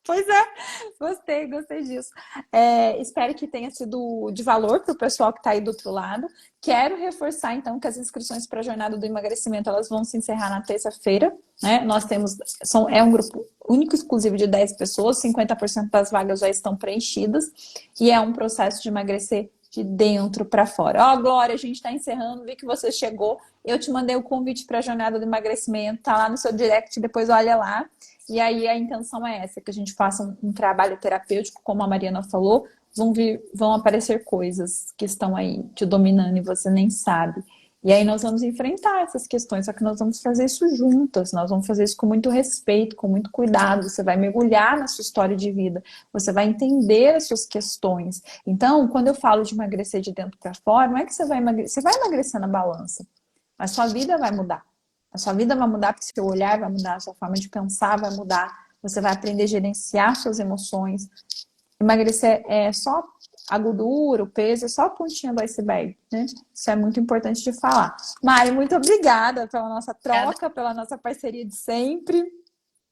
Pois é, gostei disso. Espero que tenha sido de valor para o pessoal que está aí do outro lado. Quero reforçar, então, que as inscrições para a Jornada do Emagrecimento elas vão se encerrar na terça-feira. Né? Nós temos, é um grupo único, exclusivo de 10 pessoas, 50% das vagas já estão preenchidas, e é um processo de emagrecer de dentro para fora. Ó, Glória, a gente está encerrando, vi que você chegou. Eu te mandei o convite para a Jornada do Emagrecimento, tá lá no seu direct, depois olha lá. E aí a intenção é essa, que a gente faça um trabalho terapêutico, como a Mariana falou, vão aparecer coisas que estão aí te dominando e você nem sabe. E aí nós vamos enfrentar essas questões, só que nós vamos fazer isso juntas, nós vamos fazer isso com muito respeito, com muito cuidado, você vai mergulhar na sua história de vida, você vai entender as suas questões. Então, quando eu falo de emagrecer de dentro para fora, não é que você vai emagrecer na balança, a sua vida vai mudar. A sua vida vai mudar porque seu olhar vai mudar, a sua forma de pensar vai mudar, você vai aprender a gerenciar suas emoções. Emagrecer é só a gordura, o peso, é só a pontinha do iceberg, né? Isso é muito importante de falar. Mari, muito obrigada pela nossa troca, pela nossa parceria de sempre.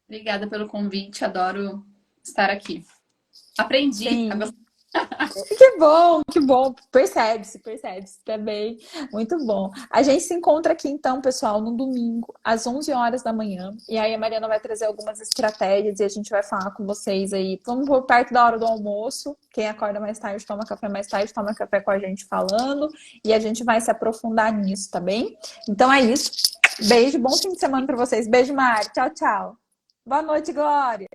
Obrigada pelo convite, adoro estar aqui. Aprendi a gostar. Que bom. Percebe-se também. Muito bom. A gente se encontra aqui então, pessoal, no domingo, às 11 horas da manhã. E aí a Mariana vai trazer algumas estratégias e a gente vai falar com vocês aí. Vamos por perto da hora do almoço. Quem acorda mais tarde, toma café mais tarde, toma café com a gente falando. E a gente vai se aprofundar nisso, tá bem? Então é isso. Beijo, bom fim de semana para vocês. Beijo, Mari. Tchau, tchau. Boa noite, Glória.